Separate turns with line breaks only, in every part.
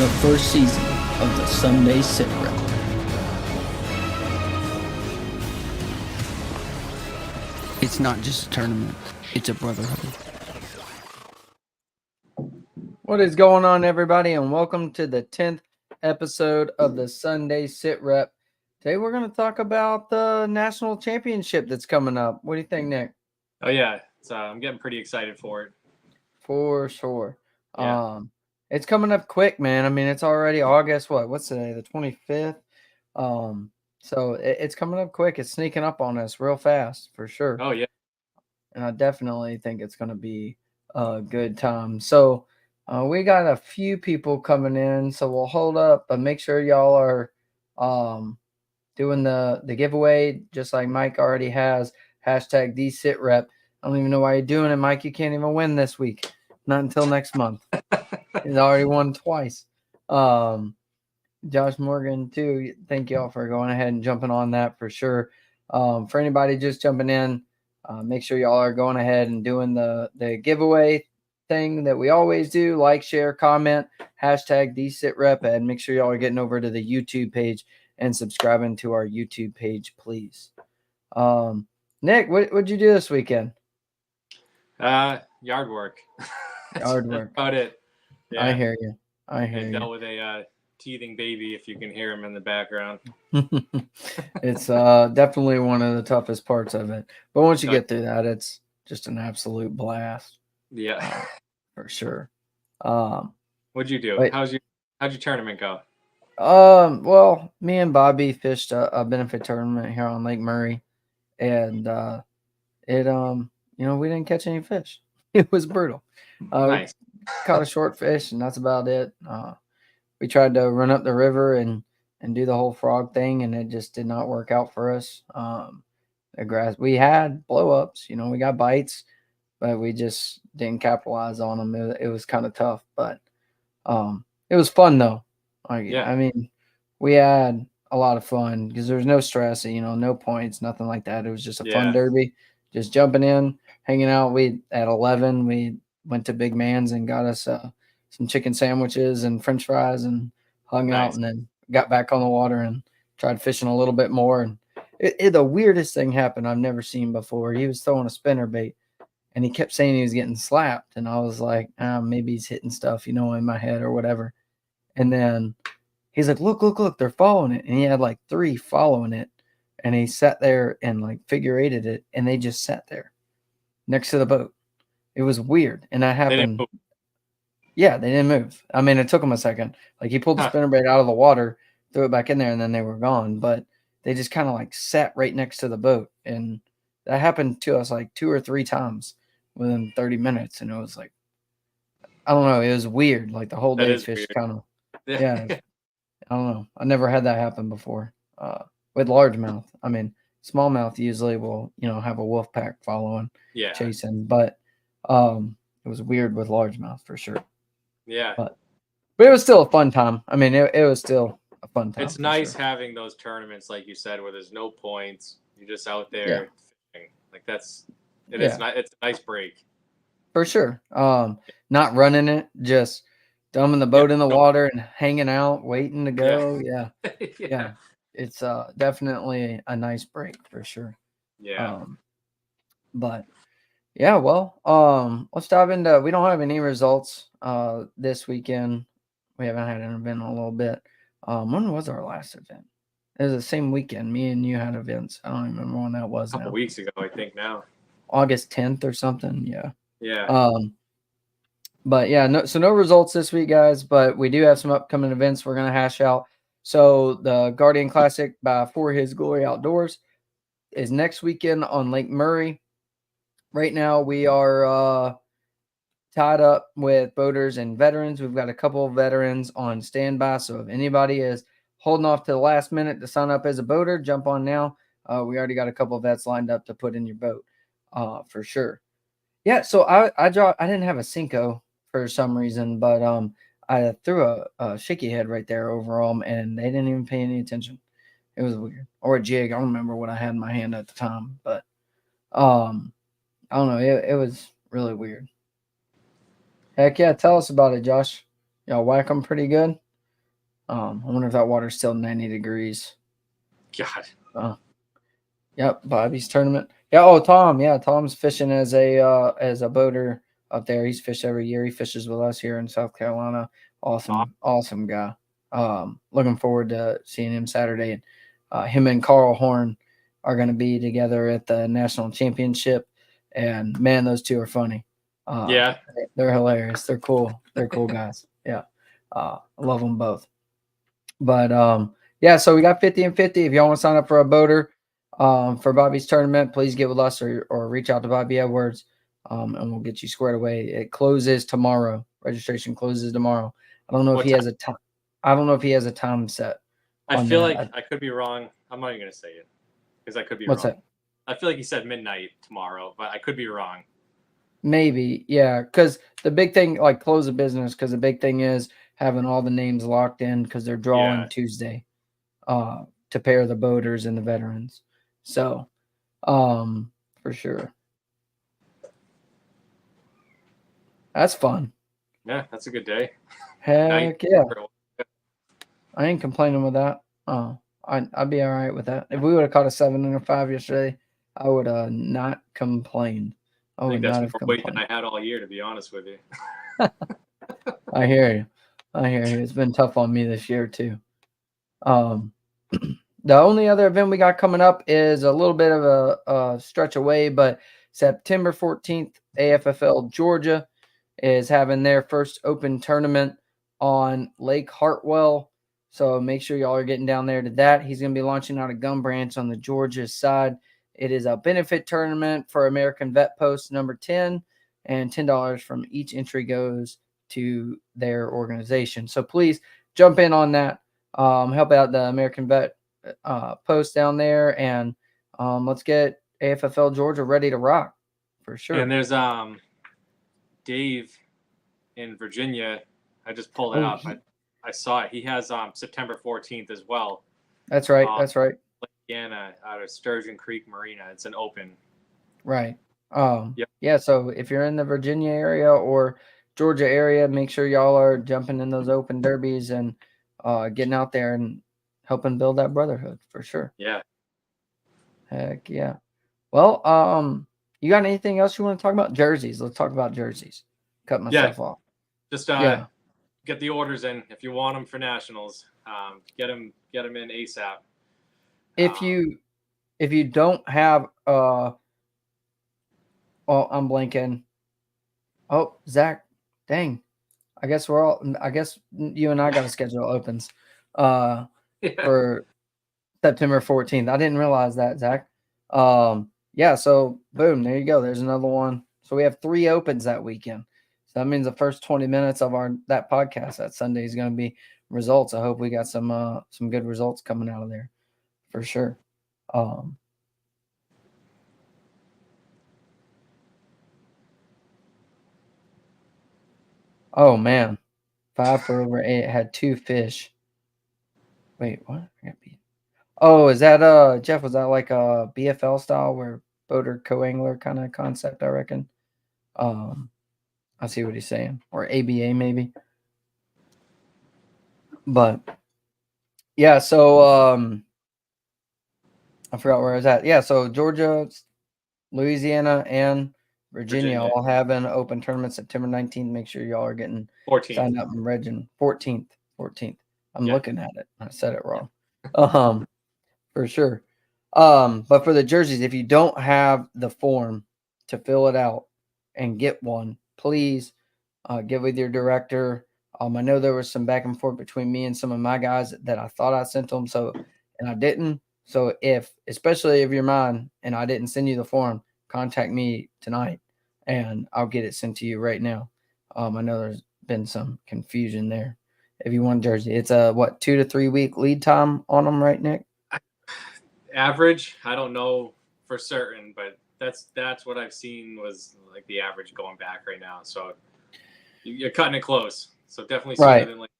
the first season of the Sunday SITREP. It's not just a tournament, it's a brotherhood. What is going on, everybody, and welcome to the 10th episode of the Sunday SITREP. Today we're going to talk about the national championship that's coming up. What do you think, Nick?
Oh, yeah. I'm getting pretty excited for it.
For sure.
Yeah.
It's coming up quick, man. I mean, it's already August, what's today, the 25th? So it's coming up quick. It's sneaking up on us real fast, for sure.
Oh, yeah.
And I definitely think it's going to be a good time. So we got a few people coming in, so we'll hold up, but make sure y'all are doing the giveaway, just like Mike already has. Hashtag DSITREP. I don't even know why you're doing it, Mike. You can't even win this week. Not until next month. He's already won twice. Josh Morgan, too. Thank y'all for going ahead and jumping on that for sure. For anybody just jumping in, make sure y'all are going ahead and doing the giveaway thing that we always do. Like, share, comment, hashtag DSITREP, and make sure y'all are getting over to the YouTube page and subscribing to our YouTube page, please. Nick, what'd you do this weekend?
Yard work.
Yard work.
About it. Yeah.
I hear you. I
dealt with a teething baby, if you can hear him in the background.
It's definitely one of the toughest parts of it. But once you get through that, it's just an absolute blast.
Yeah.
For sure.
What'd you do? How'd your tournament go?
Well, me and Bobby fished a benefit tournament here on Lake Murray, and we didn't catch any fish. It was brutal.
Nice.
Caught a short fish, and that's about it. We tried to run up the river and do the whole frog thing, and it just did not work out for us. The grass, we had blow-ups, we got bites, but we just didn't capitalize on them. It was kind of tough, but it was fun, though. I mean, we had a lot of fun because there was no stress, no points, nothing like that. It was just a fun derby, just jumping in, hanging out. At 11, we went to Big Man's and got us some chicken sandwiches and French fries and hung out, and then got back on the water and tried fishing a little bit more. And the weirdest thing happened I've never seen before. He was throwing a spinnerbait, and he kept saying he was getting slapped, and I was like, maybe he's hitting stuff, in my head or whatever. And then he's like, look, they're following it. And he had like 3 following it. And he sat there and like figure eighted it, and they just sat there next to the boat. It was weird. And that happened. Yeah, they didn't move. I mean, it took them a second. Like, he pulled the spinnerbait out of the water, threw it back in there, and then they were gone. But they just kind of like sat right next to the boat. And that happened to us like 2 or 3 times within 30 minutes. And it was like, I don't know. It was weird. Like, the whole day fish kind of, I don't know. I never had that happen before with largemouth. I mean, smallmouth usually will, have a wolf pack following, chasing. But it was weird with largemouth for sure.
Yeah.
But it was still a fun time. I mean, it was still a fun time.
It's nice having those tournaments, like you said, where there's no points. You're just out there fishing. Like, it's a nice break. For sure. Not running it, just dumping the boat in the water and hanging out, waiting to go. Yeah. It's definitely a nice break for sure. Yeah.
But yeah, well, let's dive into. We don't have any results this weekend. We haven't had an event in a little bit. When was our last event? It was the same weekend. Me and you had events. I don't even remember when that was.
A couple weeks ago, I think now.
August 10th or something. Yeah.
Yeah.
But yeah, no results this week, guys. But we do have some upcoming events we're gonna hash out. So the Guardian Classic by For His Glory Outdoors is next weekend on Lake Murray. Right now we are tied up with boaters and veterans. We've got a couple of veterans on standby. So if anybody is holding off to the last minute to sign up as a boater, jump on now. We already got a couple of vets lined up to put in your boat for sure. Yeah, so I didn't have a Cinco for some reason, but I threw a shaky head right there over them, and they didn't even pay any attention. It was weird. Or a jig. I don't remember what I had in my hand at the time, but I don't know. It was really weird. Heck yeah, tell us about it, Josh. Y'all whack them pretty good? I wonder if that water's still 90 degrees.
God.
Yep, Bobby's tournament. Yeah. Oh, Tom. Yeah, Tom's fishing as a boater up there. He's fished every year. He fishes with us here in South Carolina. Awesome guy. Looking forward to seeing him Saturday. And him and Carl Horn are going to be together at the national championship. And man, those two are funny.
Yeah,
they're hilarious. They're cool. They're cool guys. Yeah, I love them both. But yeah, so we got 50 and 50. If y'all want to sign up for a boater for Bobby's tournament, please get with us or reach out to Bobby Edwards, and we'll get you squared away. It closes tomorrow. Registration closes tomorrow. I don't know if he has a time. I don't know if he has a time set.
I feel like I could be wrong. I'm not even gonna say it because I could be wrong.
What's that?
I feel like he said midnight tomorrow, but I could be wrong.
Maybe, yeah. Because the big thing, like close the business, because the big thing is having all the names locked in because they're drawing Tuesday to pair the boaters and the veterans. So, for sure. That's fun.
Yeah, that's a good day.
Heck yeah. I ain't complaining with that. I'd be all right with that. If we would have caught a 7 and a 5 yesterday, I would not complained. I would not have complained.
Than I had all year, to be honest with you.
I hear you. It's been tough on me this year too. The only other event we got coming up is a little bit of a stretch away, but September 14th, AFFL Georgia is having their first open tournament on Lake Hartwell. So make sure y'all are getting down there to that. He's going to be launching out a Gum Branch on the Georgia side. It is a benefit tournament for American Vet Post number 10, and $10 from each entry goes to their organization. So please jump in on that. Help out the American Vet Post down there, and let's get AFFL Georgia ready to rock for sure.
And there's Dave in Virginia. I just pulled it up. I saw it. He has September 14th as well.
That's right. That's right.
Louisiana out of Sturgeon Creek Marina. It's an open.
Right. Yeah. So if you're in the Virginia area or Georgia area, make sure y'all are jumping in those open derbies and getting out there and helping build that brotherhood for sure.
Yeah.
Heck yeah. Well, you got anything else you want to talk about? Jerseys. Let's talk about jerseys. Cut myself off.
Just get the orders in if you want them for nationals. Get them in ASAP.
If you don't have I'm blanking. Oh, Zach, dang. I guess you and I got to schedule opens for September 14th. I didn't realize that, Zach. Yeah, so boom, there you go. There's another one. So we have 3 opens that weekend. So that means the first 20 minutes of that podcast that Sunday is going to be results. I hope we got some good results coming out of there for sure. Oh man, 5 for over 8. Had 2 fish. Wait, what? Oh, is that Jeff? Was that like a BFL style where boater co-angler kind of concept? I reckon. I see what he's saying, or ABA maybe. But yeah, so I forgot where I was at. Yeah, so Georgia, Louisiana, and Virginia all having open tournament September 19th. Make sure y'all are getting
14th.
Signed up and regging. 14th. I'm looking at it. I said it wrong. For sure. But for the jerseys, if you don't have the form to fill it out and get one, please get with your director. I know there was some back and forth between me and some of my guys that I thought I sent them, and I didn't. So especially if you're mine and I didn't send you the form, contact me tonight and I'll get it sent to you right now. I know there's been some confusion there. If you want a jersey, it's a 2 to 3 week lead time on them, right, Nick?
Average, I don't know for certain, but that's what I've seen was like the average going back right now. So you're cutting it close. So definitely sooner than later.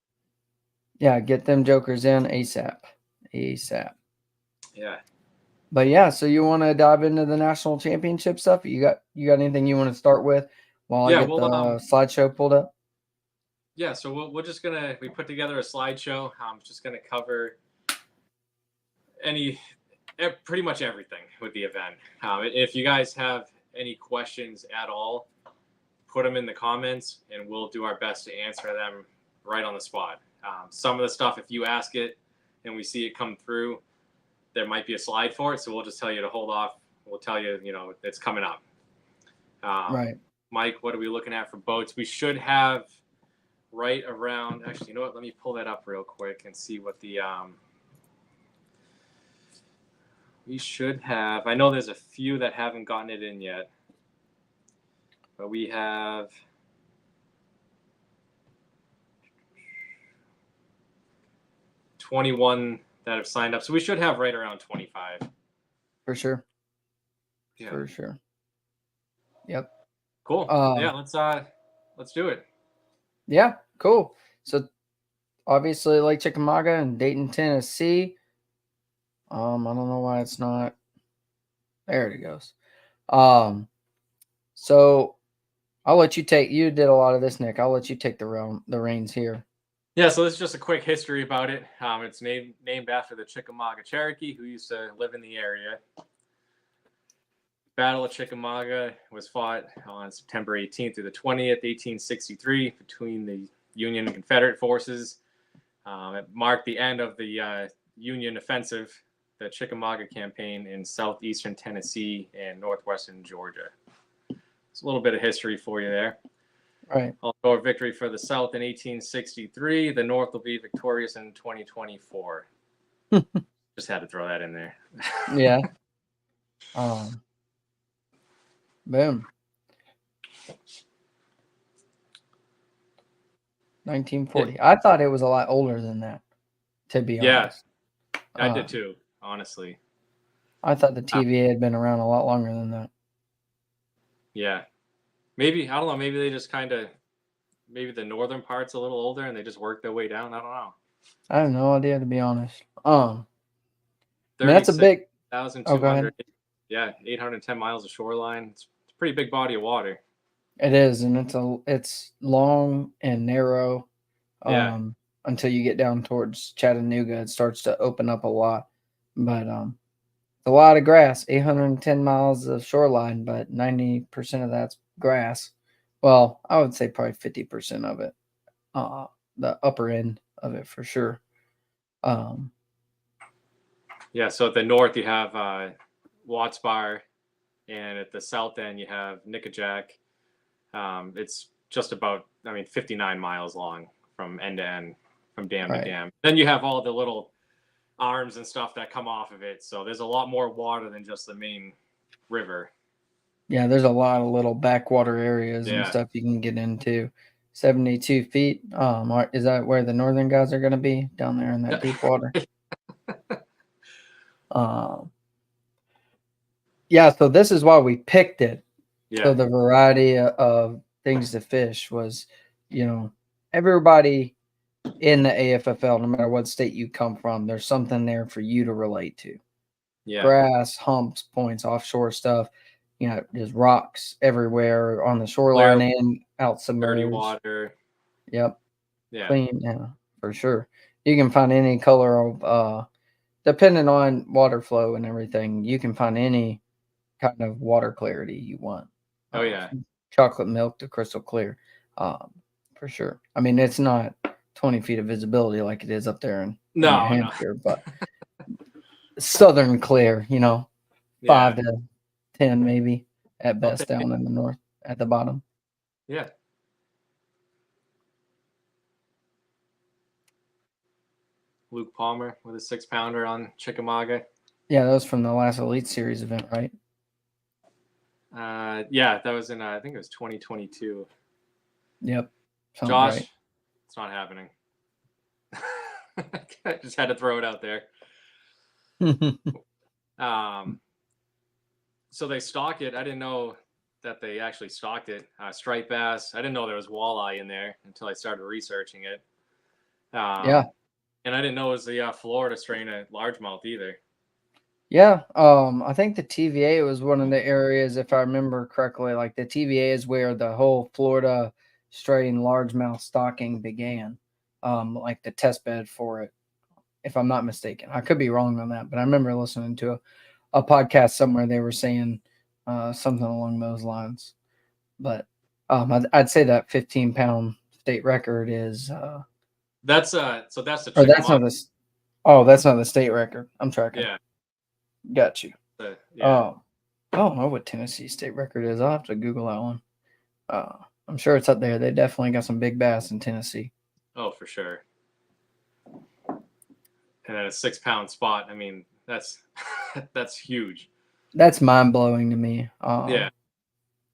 Yeah, get them jokers in ASAP.
Yeah.
But yeah, so you want to dive into the national championship stuff? You got anything you want to start with while I get the slideshow pulled up?
yeah, so we're just we put together a slideshow. I'm just gonna cover pretty much everything with the event. If you guys have any questions at all, put them in the comments, and we'll do our best to answer them right on the spot. Some of the stuff, if you ask it and we see it come through, there might be a slide for it, so we'll just tell you to hold off. We'll tell you, it's coming up.
Right.
Mike, what are we looking at for boats? We should have right around, actually, you know what? Let me pull that up real quick and see what the, we should have, I know there's a few that haven't gotten it in yet, but we have 21 that have signed up. So we should have right around 25.
For sure.
Yeah.
For sure. Yep.
Cool. Yeah, let's do it.
Yeah, cool. So obviously Lake Chickamauga and Dayton, Tennessee. I don't know why it's not. There it goes. So I'll let you you did a lot of this, Nick. I'll let you take the reins here.
Yeah, so this is just a quick history about it. It's named after the Chickamauga Cherokee who used to live in the area. Battle of Chickamauga was fought on September 18th through the 20th, 1863, between the Union and Confederate forces. It marked the end of the Union offensive, the Chickamauga campaign in southeastern Tennessee and northwestern Georgia. It's a little bit of history for you there.
Right.
Also, a victory for the South in 1863. The North will be victorious in 2024. Just had to throw that in there.
Yeah. Boom. 1940. Yeah. I thought it was a lot older than that, to be honest.
I did too, honestly.
I thought the TVA had been around a lot longer than that.
Yeah. Maybe, I don't know, maybe they just maybe the northern part's a little older and they just worked their way down. I don't know.
I have no idea, to be honest. That's a big
1,200. Yeah, 810 miles of shoreline. It's a pretty big body of water.
It is, and it's long and narrow. Until you get down towards Chattanooga, it starts to open up a lot. But it's a lot of grass. 810 miles of shoreline, but 90% of that's grass. Well, I would say probably 50% of it. The upper end of it for sure.
Yeah, so at the north you have Watts Bar, and at the south end you have Nickajack. It's just about, 59 miles long from end to end, from dam to dam. Then you have all the little arms and stuff that come off of it. So there's a lot more water than just the main river.
Yeah, there's a lot of little backwater areas and stuff you can get into. 72 feet. Is that where the northern guys are going to be, down there in that deep water? Yeah, so this is why we picked it. Yeah. So the variety of things to fish was, everybody in the AFFL, no matter what state you come from, there's something there for you to relate to. Yeah. Grass, humps, points, offshore stuff. There's rocks everywhere on the shoreline and out submerged.
Dirty water.
Yep. Yeah. Clean, yeah, for sure. You can find any color of, depending on water flow and everything, you can find any kind of water clarity you want.
Oh, yeah.
Chocolate milk to crystal clear, for sure. It's not 20 feet of visibility like it is up there in New Hampshire, but southern clear, 5 to 10 maybe at best down in the north at the bottom.
Yeah. Luke Palmer with a 6-pounder on Chickamauga.
Yeah, that was from the last Elite Series event, right?
Yeah, that was in, I think it was 2022.
Yep.
Josh, it's not happening. I just had to throw it out there. So they stock it. I didn't know that they actually stocked it. Striped bass. I didn't know there was walleye in there until I started researching it. Yeah. And I didn't know it was the Florida strain of largemouth either.
Yeah. I think the TVA was one of the areas, if I remember correctly, like the TVA is where the whole Florida straying largemouth stocking began, like the test bed for it, if I'm not mistaken. I could be wrong on that, but I remember listening to a podcast somewhere they were saying something along those lines. But I'd say that 15-pound state record is
that's the
or that's not the that's not the state record. I'm tracking.
Yeah,
got you.
Yeah.
I don't know what Tennessee state record is. I'll have to Google that one. I'm sure it's up there. They definitely got some big bass in Tennessee.
Oh, for sure. And then a 6-pound spot. I mean, that's huge.
That's mind blowing to me.
Yeah.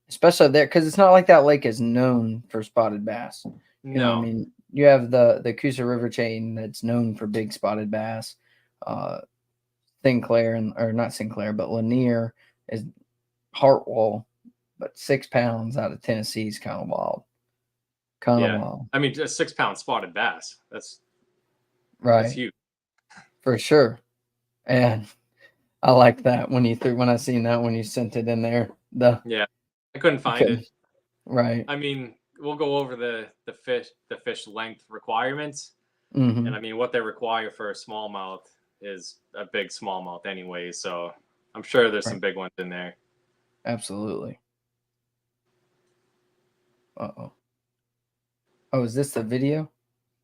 Especially there, because it's not like that lake is known for spotted bass. You know what I mean? You have the Coosa River chain that's known for big spotted bass. Sinclair or not Sinclair, but Lanier is Hartwell, but 6 pounds out of Tennessee is kind of wild. Wild.
I mean, just 6-pound spotted bass. That's huge.
For sure. And I like that when I seen that when you sent it in there.
I couldn't find it.
Right.
I mean, we'll go over the fish length requirements.
Mm-hmm.
And I mean, what they require for a smallmouth is a big smallmouth anyway. So I'm sure there's some big ones in there.
Absolutely. Uh-oh. Oh, is this the video?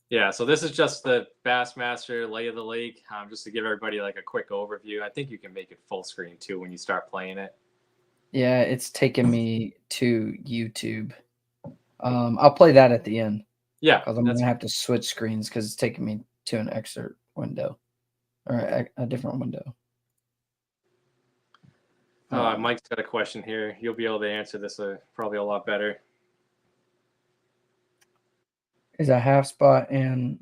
Yeah, so this is just the Bassmaster lay of the lake, just to give everybody like a quick overview. I think you can make it full screen too when you start playing it.
Yeah, it's taken me to YouTube. I'll play that at the end.
Yeah,
because I'm gonna have to switch screens because it's taking me to an excerpt window or a different window.
Mike's got a question here. You'll be able to answer this probably a lot better.
Is a half spot and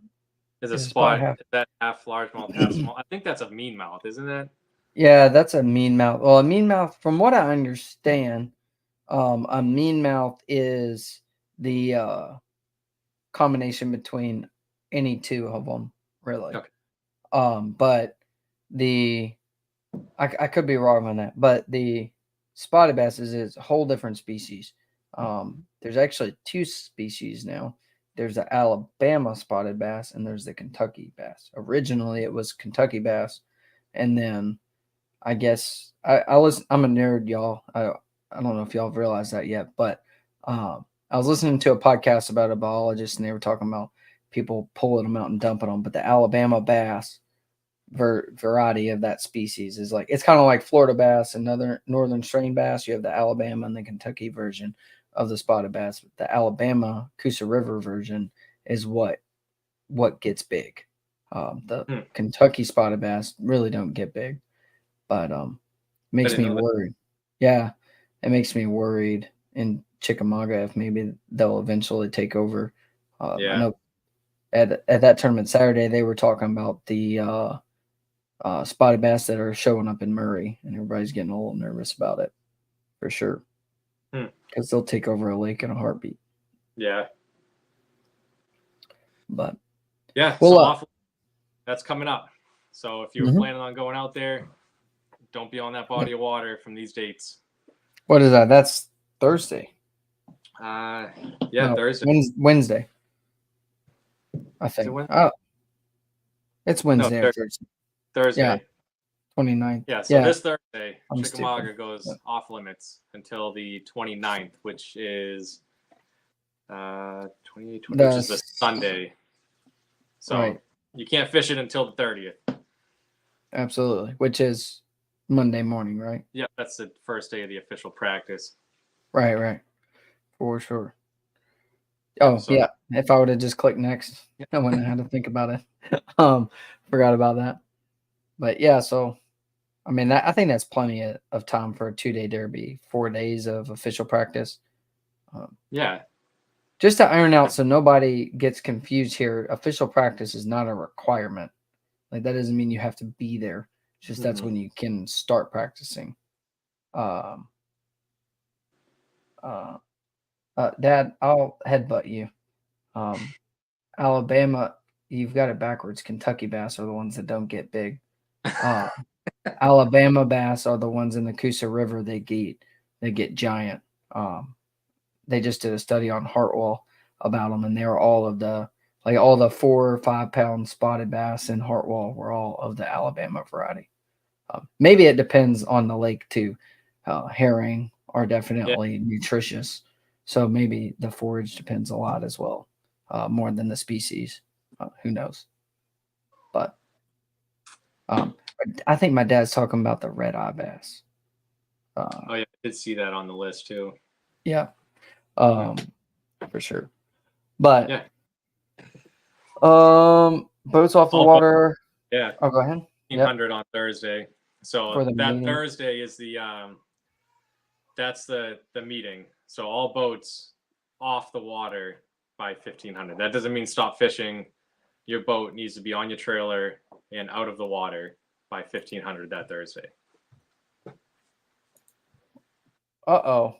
is that half largemouth, half small? I think that's a mean mouth, isn't it?
Yeah, that's a mean mouth. Well, a mean mouth, from what I understand, a mean mouth is the combination between any two of them, really.
Okay.
But I could be wrong on that, but the spotted bass is a whole different species. There's actually 2 species now. There's the Alabama spotted bass and there's the Kentucky bass. Originally, it was Kentucky bass, and then I guess I'm a nerd, y'all. I don't know if y'all have realized that yet, but I was listening to a podcast about a biologist, and they were talking about people pulling them out and dumping them. But the Alabama bass variety of that species is like, it's kind of like Florida bass and northern strain bass. You have the Alabama and the Kentucky version of the spotted bass. The Alabama Coosa River version is what gets big. The Kentucky spotted bass really don't get big, but makes me worried. Yeah, it makes me worried in Chickamauga if maybe they'll eventually take over. I know at that tournament Saturday they were talking about the spotted bass that are showing up in Murray, and everybody's getting a little nervous about it, for sure, because they'll take over a lake in a heartbeat.
Yeah.
But
yeah, so that's coming up. So if you were planning on going out there, don't be on that body of water from these dates.
What is that? That's Thursday.
Thursday.
Wednesday. I think. It's Wednesday or Thursday.
Thursday.
Yeah. 29th.
Yeah, so this Thursday, Chickamauga goes off limits until the 29th, which is 28, which is the Sunday. So you can't fish it until the 30th.
Absolutely, which is Monday morning, right?
Yeah, that's the first day of the official practice.
Right. For sure. Oh, yeah. If I would have just clicked next, I wouldn't have had to think about it. Forgot about that. But yeah, so I mean, I think that's plenty of time for a 2-day derby, 4 days of official practice. Just to iron out so nobody gets confused here, official practice is not a requirement. Like, that doesn't mean you have to be there. It's just that's when you can start practicing. Dad, I'll headbutt you. Alabama, you've got it backwards. Kentucky bass are the ones that don't get big. Alabama bass are the ones in the Coosa River they get giant. They just did a study on Hartwell. about them, and they were all of the all the 4 or 5 pound spotted bass and Hartwall were all of the Alabama variety. Maybe it depends on the lake too. Herring are definitely nutritious, so maybe the forage depends a lot as well, more than the species. Who knows? But I think my dad's talking about the red eye bass.
Oh yeah, I did see that on the list too.
Yeah, for sure. But
yeah,
boats off the water.
Yeah.
Oh, go ahead.
1,500 on Thursday. So that meeting. Thursday is the that's the meeting. So all boats off the water by 1,500. That doesn't mean stop fishing. Your boat needs to be on your trailer and out of the water by 1,500 that Thursday.
Uh-oh.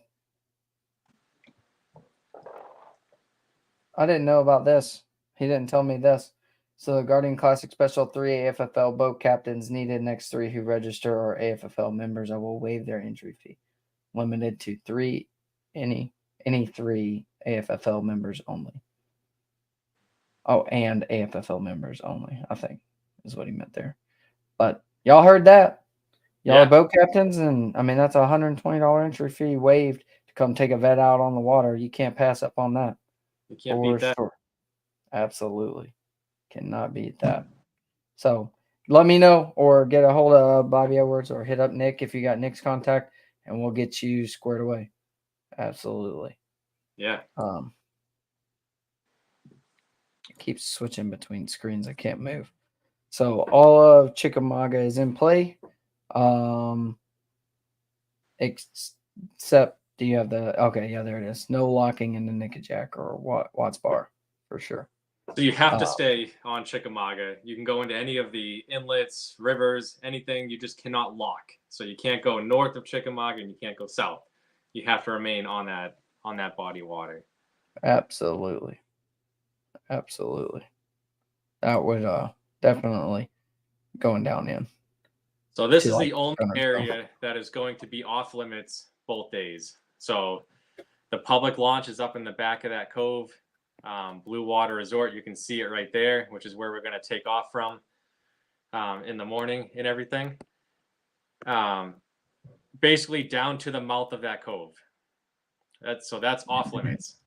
I didn't know about this. He didn't tell me this. So the Guardian Classic Special 3 AFFL boat captains needed. Next 3 who register are AFFL members. I will waive their entry fee. Limited to 3, any 3 AFFL members only. Oh, and AFFL members only, I think is what he meant there. But y'all heard that. Y'all are boat captains, and I mean that's a $120 entry fee waived to come take a vet out on the water. You can't pass up on that.
You can't beat that. Sure.
Absolutely. Cannot beat that. So let me know or get a hold of Bobby Edwards or hit up Nick if you got Nick's contact, and we'll get you squared away. Absolutely.
Yeah.
Keeps switching between screens. I can't move. So all of Chickamauga is in play. Except do you have the okay, yeah, there it is. No locking in the Nickajack or Watts Bar for sure.
So you have to stay on Chickamauga. You can go into any of the inlets, rivers, anything. You just cannot lock. So you can't go north of Chickamauga and you can't go south. You have to remain on that body of water.
Absolutely. That would definitely going down in.
So this is the only area that is going to be off limits both days. So the public launch is up in the back of that cove. Blue Water Resort, you can see it right there, which is where we're going to take off from in the morning and everything. Basically down to the mouth of that cove. That's off limits.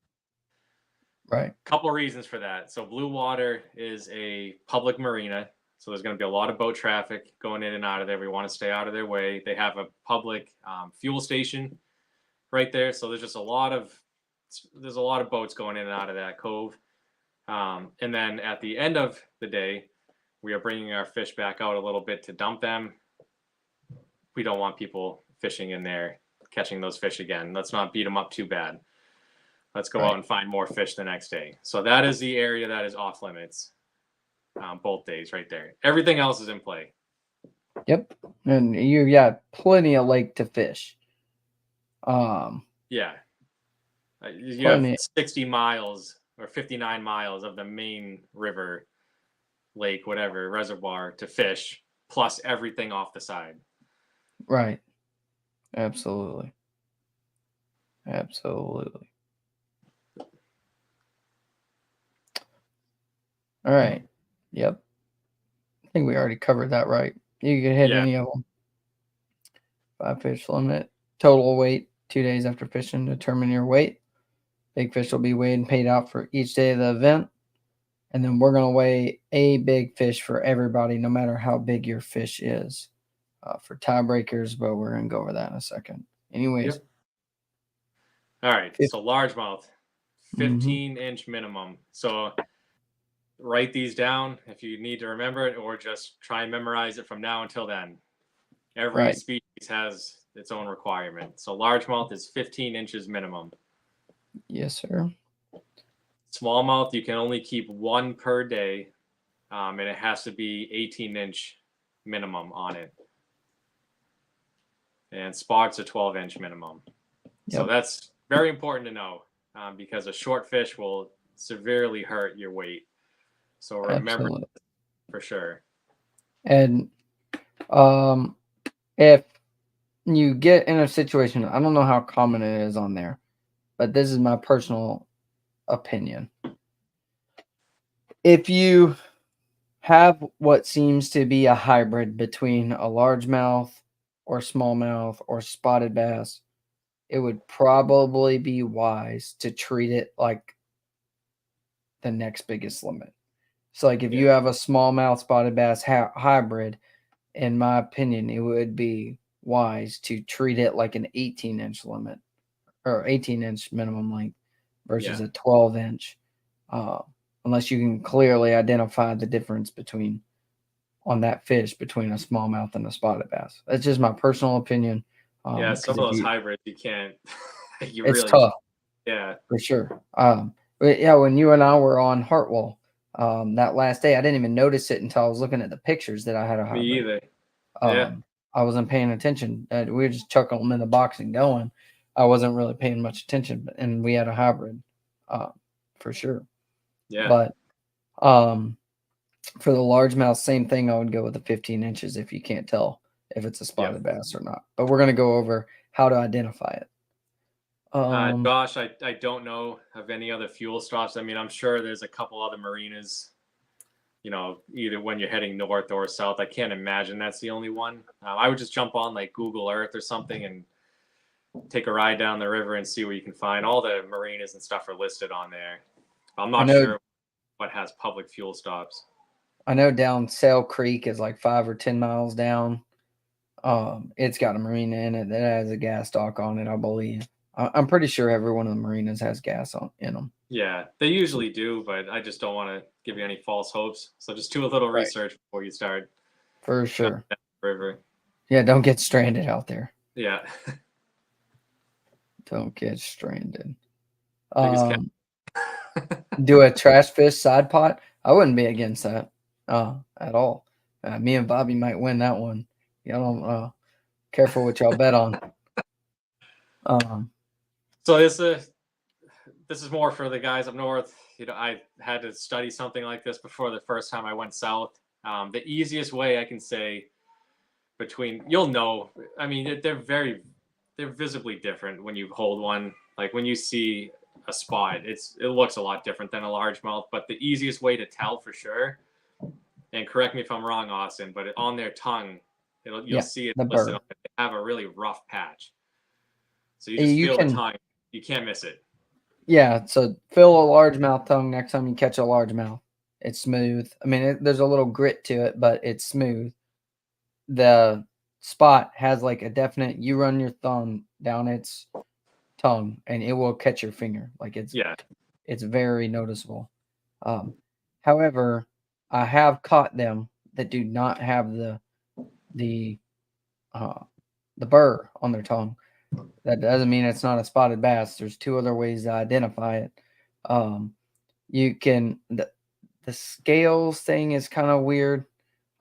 Right.
Couple reasons for that. So Blue Water is a public marina. So there's going to be a lot of boat traffic going in and out of there. We want to stay out of their way. They have a public fuel station right there. So there's just a lot of boats going in and out of that cove. And then at the end of the day, we are bringing our fish back out a little bit to dump them. We don't want people fishing in there, catching those fish again. Let's not beat them up too bad. Let's go out and find more fish the next day. So that is the area that is off limits. Both days right there. Everything else is in play.
Yep. And you got plenty of lake to fish.
Yeah. You have 60 miles or 59 miles of the main river, lake, whatever, reservoir to fish, plus everything off the side.
Right. Absolutely. All right. Yep. I think we already covered that, right? You can hit any of them. 5 fish limit. Total weight 2 days after fishing. Determine your weight. Big fish will be weighed and paid out for each day of the event. And then we're going to weigh a big fish for everybody, no matter how big your fish is. For tiebreakers, but we're going to go over that in a second. Anyways.
Yep. All right. So largemouth, 15-inch minimum. So write these down if you need to remember it, or just try and memorize it from now until then. Every species has its own requirement. So largemouth is 15 inches minimum.
Yes, sir.
Smallmouth, you can only keep 1 per day, and it has to be 18-inch minimum on it. And spots a 12-inch minimum. Yep. So that's very important to know because a short fish will severely hurt your weight. So remember for sure.
And if you get in a situation, I don't know how common it is on there, but this is my personal opinion. If you have what seems to be a hybrid between a largemouth or smallmouth or spotted bass, it would probably be wise to treat it like the next biggest limit. So, like, if you have a smallmouth spotted bass hybrid, in my opinion, it would be wise to treat it like an 18-inch limit or 18-inch minimum length versus a 12-inch, unless you can clearly identify the difference on that fish between a smallmouth and a spotted bass. That's just my personal opinion.
Yeah, some of those hybrids you can't.
It's really tough.
Yeah,
for sure. But yeah, when you and I were on Hartwell that last day, I didn't even notice it until I was looking at the pictures that I had a hybrid.
Me either.
I wasn't paying attention. We were just chucking them in the box and going. I wasn't really paying much attention, and we had a hybrid, for sure.
Yeah.
But for the largemouth, same thing. I would go with the 15 inches if you can't tell if it's a spotted bass or not. But we're going to go over how to identify it.
Josh, I don't know of any other fuel stops. I mean, I'm sure there's a couple other marinas, either when you're heading north or south. I can't imagine that's the only one. I would just jump on like Google Earth or something and take a ride down the river and see what you can find. All the marinas and stuff are listed on there. I'm not sure what has public fuel stops.
I know down Sail Creek is like 5 or 10 miles down. It's got a marina in it that has a gas dock on it, I believe. I'm pretty sure every one of the marinas has gas in them.
Yeah, they usually do, but I just don't want to give you any false hopes. So just do a little research before you start.
For sure.
River.
Yeah, don't get stranded out there.
Yeah.
Don't get stranded.
Do
a trash fish side pot? I wouldn't be against that at all. Me and Bobby might win that one. Y'all don't careful what y'all bet on.
So this is more for the guys up north. I had to study something like this before the first time I went south. The easiest way I can say I mean, they're visibly different when you hold one. Like when you see a spot, it looks a lot different than a largemouth. But the easiest way to tell for sure, and correct me if I'm wrong, Austin, but on their tongue, you'll see it listed. They have a really rough patch. So you just feel the tongue. You can't miss it.
Yeah, so feel a largemouth tongue next time you catch a largemouth. It's smooth. I mean, there's a little grit to it, but it's smooth. The spot has like a definite, you run your thumb down its tongue and it will catch your finger. Like it's very noticeable. However, I have caught them that do not have the burr on their tongue. That doesn't mean it's not a spotted bass. There's two other ways to identify it. You can the scales thing is kind of weird.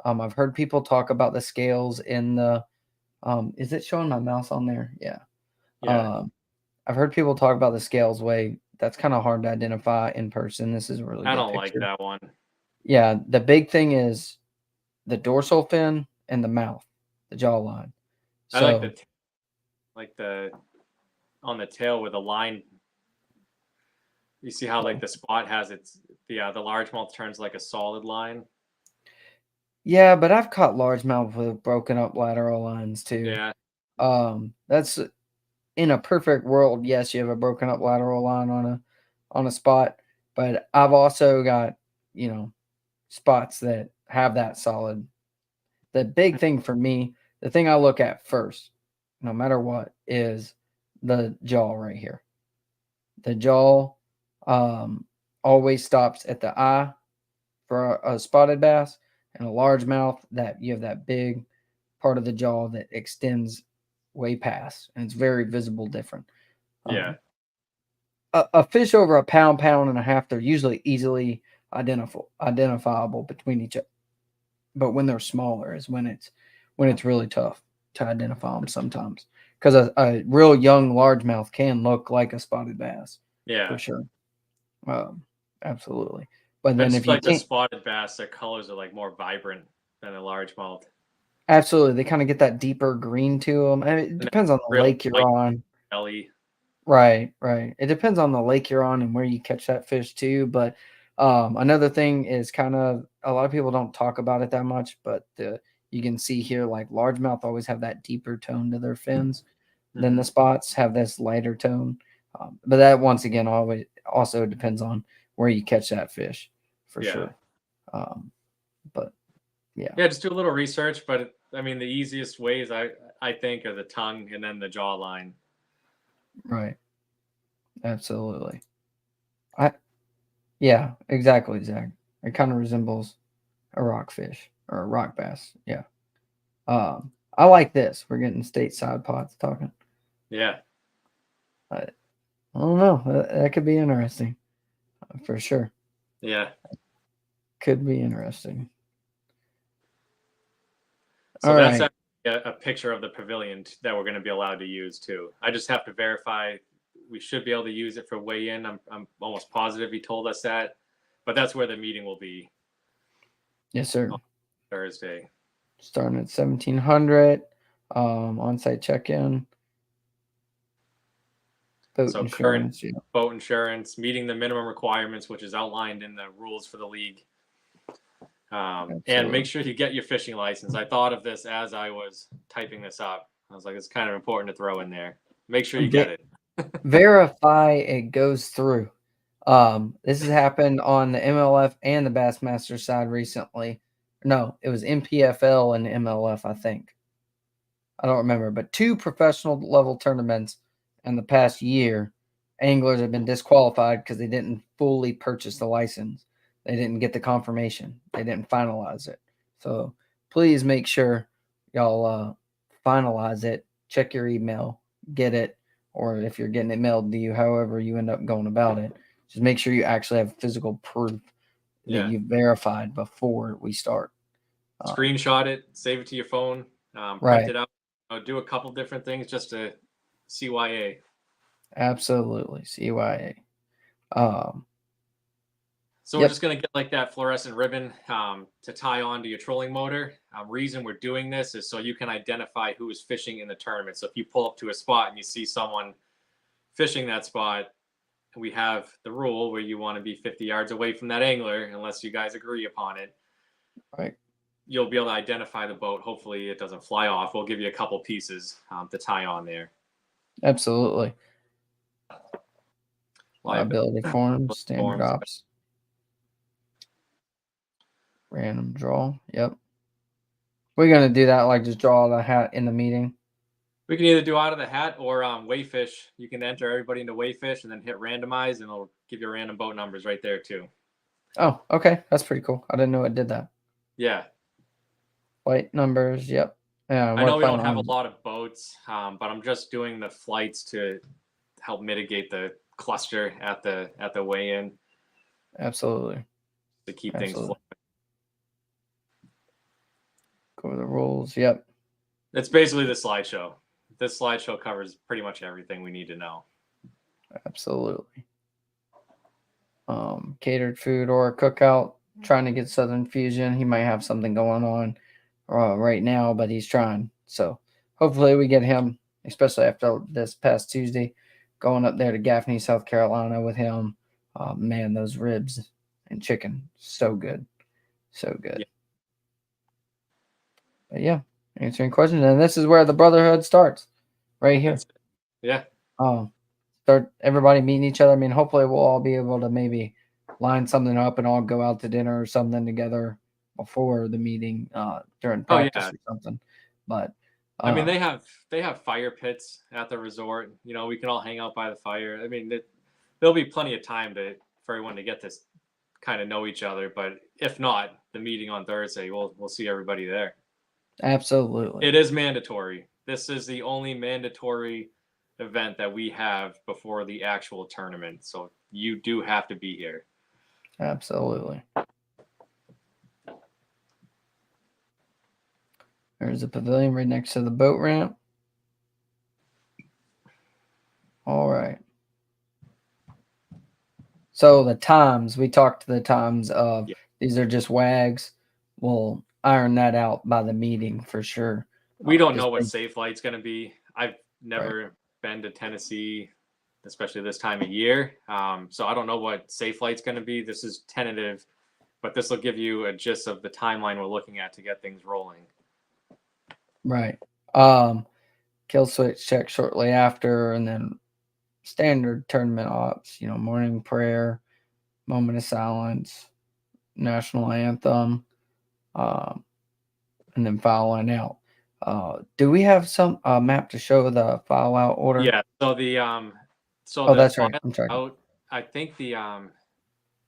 I've heard people talk about the scales in the. Is it showing my mouse on there? Yeah. I've heard people talk about the scales way. That's kind of hard to identify in person. This is a really.
I
good
don't
picture.
like that one.
Yeah, the big thing is the dorsal fin and the mouth, the jawline.
I like the on the tail with a line. You see how like the spot has the largemouth turns like a solid line.
Yeah, but I've caught largemouth with broken up lateral lines too.
Yeah.
That's in a perfect world. Yes, you have a broken up lateral line on a spot, but I've also got spots that have that solid. The big thing for me, the thing I look at first, no matter what, is the jaw right here. The jaw always stops at the eye for a spotted bass, and a largemouth that you have that big part of the jaw that extends way past, and it's very visible different.
Yeah.
A fish over a pound and a half, they're usually easily identifiable between each other. But when they're smaller is when it's really tough to identify them sometimes, because a real young largemouth can look like a spotted bass.
Yeah,
for sure. Absolutely. But then if you
the spotted bass, their colors are like more vibrant than a largemouth.
Absolutely, they kind of get that deeper green to them. I mean, it depends on the lake you're on.
Belly.
Right, right. It depends on the lake you're on and where you catch that fish too. But another thing is kind of a lot of people don't talk about it that much, but you can see here like largemouth always have that deeper tone to their fins than the spots have this lighter tone. But that once again always also depends on where you catch that fish for sure. But yeah.
Yeah, just do a little research. But I mean, the easiest ways I think are the tongue and then the jawline.
Right. Absolutely. Yeah, exactly, Zach. It kind of resembles a rockfish or a rock bass. Yeah. I like this. We're getting stateside pots talking.
Yeah.
I don't know. That could be interesting for sure.
Yeah.
Could be interesting.
So
All
that's
right.
a picture of the pavilion that we're going to be allowed to use too. I just have to verify we should be able to use it for weigh-in. I'm almost positive he told us that, but that's where the meeting will be.
Yes, sir.
On Thursday.
Starting at 1700. On-site check-in. Boat insurance.
Current boat insurance, meeting the minimum requirements, which is outlined in the rules for the league. And make sure you get your fishing license. I thought of this as I was typing this up. I was like, it's kind of important to throw in there. Make sure you get it.
Verify it goes through. This has happened on the MLF and the Bassmaster side recently. No, it was MPFL and MLF, I think. I don't remember, but 2 professional level tournaments in the past year, anglers have been disqualified because they didn't fully purchase the license. They didn't get the confirmation. They didn't finalize it. So please make sure y'all finalize it. Check your email, get it, or if you're getting it mailed to you, however you end up going about it, just make sure you actually have physical proof that you've verified before we start.
Screenshot it, save it to your phone, print it out, do a couple different things just to CYA.
Absolutely, CYA.
So we're just going to get like that fluorescent ribbon to tie onto your trolling motor. Reason we're doing this is so you can identify who is fishing in the tournament. So if you pull up to a spot and you see someone fishing that spot, we have the rule where you want to be 50 yards away from that angler unless you guys agree upon it.
Right.
You'll be able to identify the boat. Hopefully it doesn't fly off. We'll give you a couple pieces to tie on there.
Absolutely. Liability forms, standard ops. Random draw. Yep. We're going to do that, like just draw the hat in the meeting.
We can either do out of the hat or weigh fish. You can enter everybody into weigh fish and then hit randomize, and it'll give you random boat numbers right there too.
Oh, okay. That's pretty cool. I didn't know it did that.
Yeah.
Flight numbers. Yep. Yeah.
I know we don't have a lot of boats, but I'm just doing the flights to help mitigate the cluster at the weigh-in.
Absolutely.
To keep things flowing.
Go over the rules. Yep.
It's basically the slideshow. This slideshow covers pretty much everything we need to know.
Absolutely. Catered food or a cookout. Trying to get Southern Fusion. He might have something going on right now, but he's trying. So hopefully we get him, especially after this past Tuesday, going up there to Gaffney, South Carolina with him. Man, those ribs and chicken, so good. So good.
Yeah.
But yeah, answering questions. And this is where the brotherhood starts, right here.
Yeah.
Start everybody meeting each other. I mean, hopefully we'll all be able to maybe line something up and all go out to dinner or something together before the meeting during practice or something. But
I mean, they have fire pits at the resort. You know, we can all hang out by the fire. I mean, there'll be plenty of time for everyone to get to kind of know each other. But if not, the meeting on Thursday, we'll see everybody there.
Absolutely.
It is mandatory. This is the only mandatory event that we have before the actual tournament. So you do have to be here.
Absolutely. There's a pavilion right next to the boat ramp. All right. So the times, we talked to the times of these are just wags. We'll iron that out by the meeting for sure.
We don't know what safe light's going to be. I've never been to Tennessee. especially this time of year. So I don't know what Safe Flight's going to be. This is tentative, but this will give you a gist of the timeline we're looking at to get things rolling.
Right. Kill switch check shortly after, and then standard tournament ops, morning prayer, moment of silence, national anthem, and then filing out. Do we have some map to show the file out order?
Yeah. So the
that's right. I'm sorry.
Out, I think the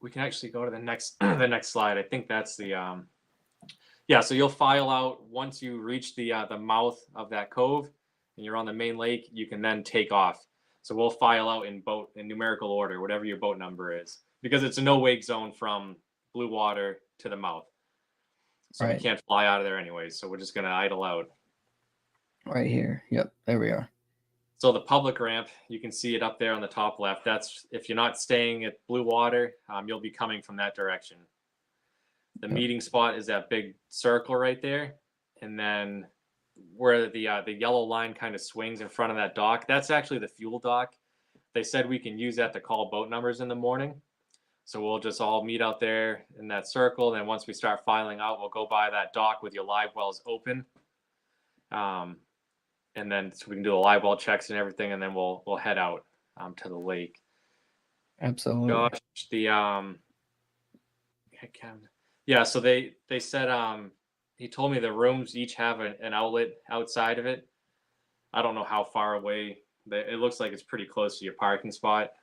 we can actually go to the next the next slide. I think that's the yeah. So you'll file out once you reach the mouth of that cove and you're on the main lake. You can then take off. So we'll file out in numerical order, whatever your boat number is, because it's a no wake zone from blue water to the mouth. So we can't fly out of there anyways. So we're just gonna idle out.
Right here. Yep, there we are.
So the public ramp, you can see it up there on the top left. That's if you're not staying at blue water, you'll be coming from that direction. The meeting spot is that big circle right there, and then where the yellow line kind of swings in front of that dock, that's actually the fuel dock. They said we can use that to call boat numbers in the morning. So we'll just all meet out there in that circle. Then once we start filing out, we'll go by that dock with your live wells open. And then so we can do the live well checks and everything, and then we'll head out to the lake.
Absolutely.
Josh, yeah. So they said he told me the rooms each have an outlet outside of it. I don't know how far away. It looks like it's pretty close to your parking spot.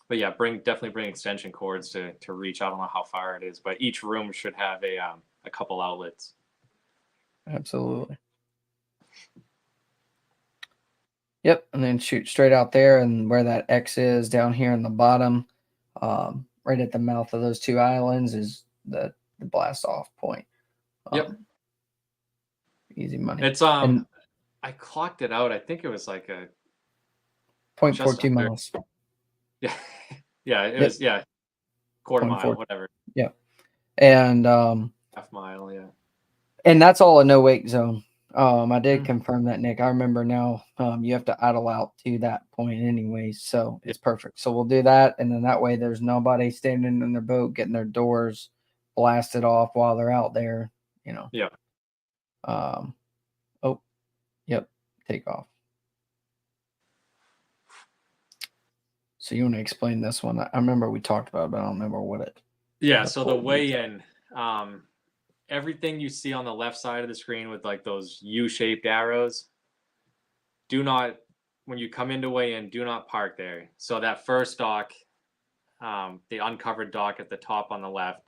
But yeah, definitely bring extension cords to reach. I don't know how far it is, but each room should have a couple outlets.
Absolutely. Yep, and then shoot straight out there, and where that X is down here in the bottom, right at the mouth of those two islands, is the blast off point.
Yep.
Easy money.
It's I clocked it out. I think it was like a
0.42 miles.
Yeah, yeah, it was quarter mile, whatever.
Yeah, and
half mile, yeah.
And that's all a no wake zone. I did confirm that, Nick. I remember now. You have to idle out to that point anyways, so it's perfect. So we'll do that, and then that way there's nobody standing in their boat getting their doors blasted off while they're out there.
Yeah.
Oh, yep. Take off. So you want to explain this one? I remember we talked about it, but I don't remember what it.
Yeah. So the weigh-in. Everything you see on the left side of the screen with like those U-shaped arrows, when you come into weigh in, do not park there. So that first dock, the uncovered dock at the top on the left,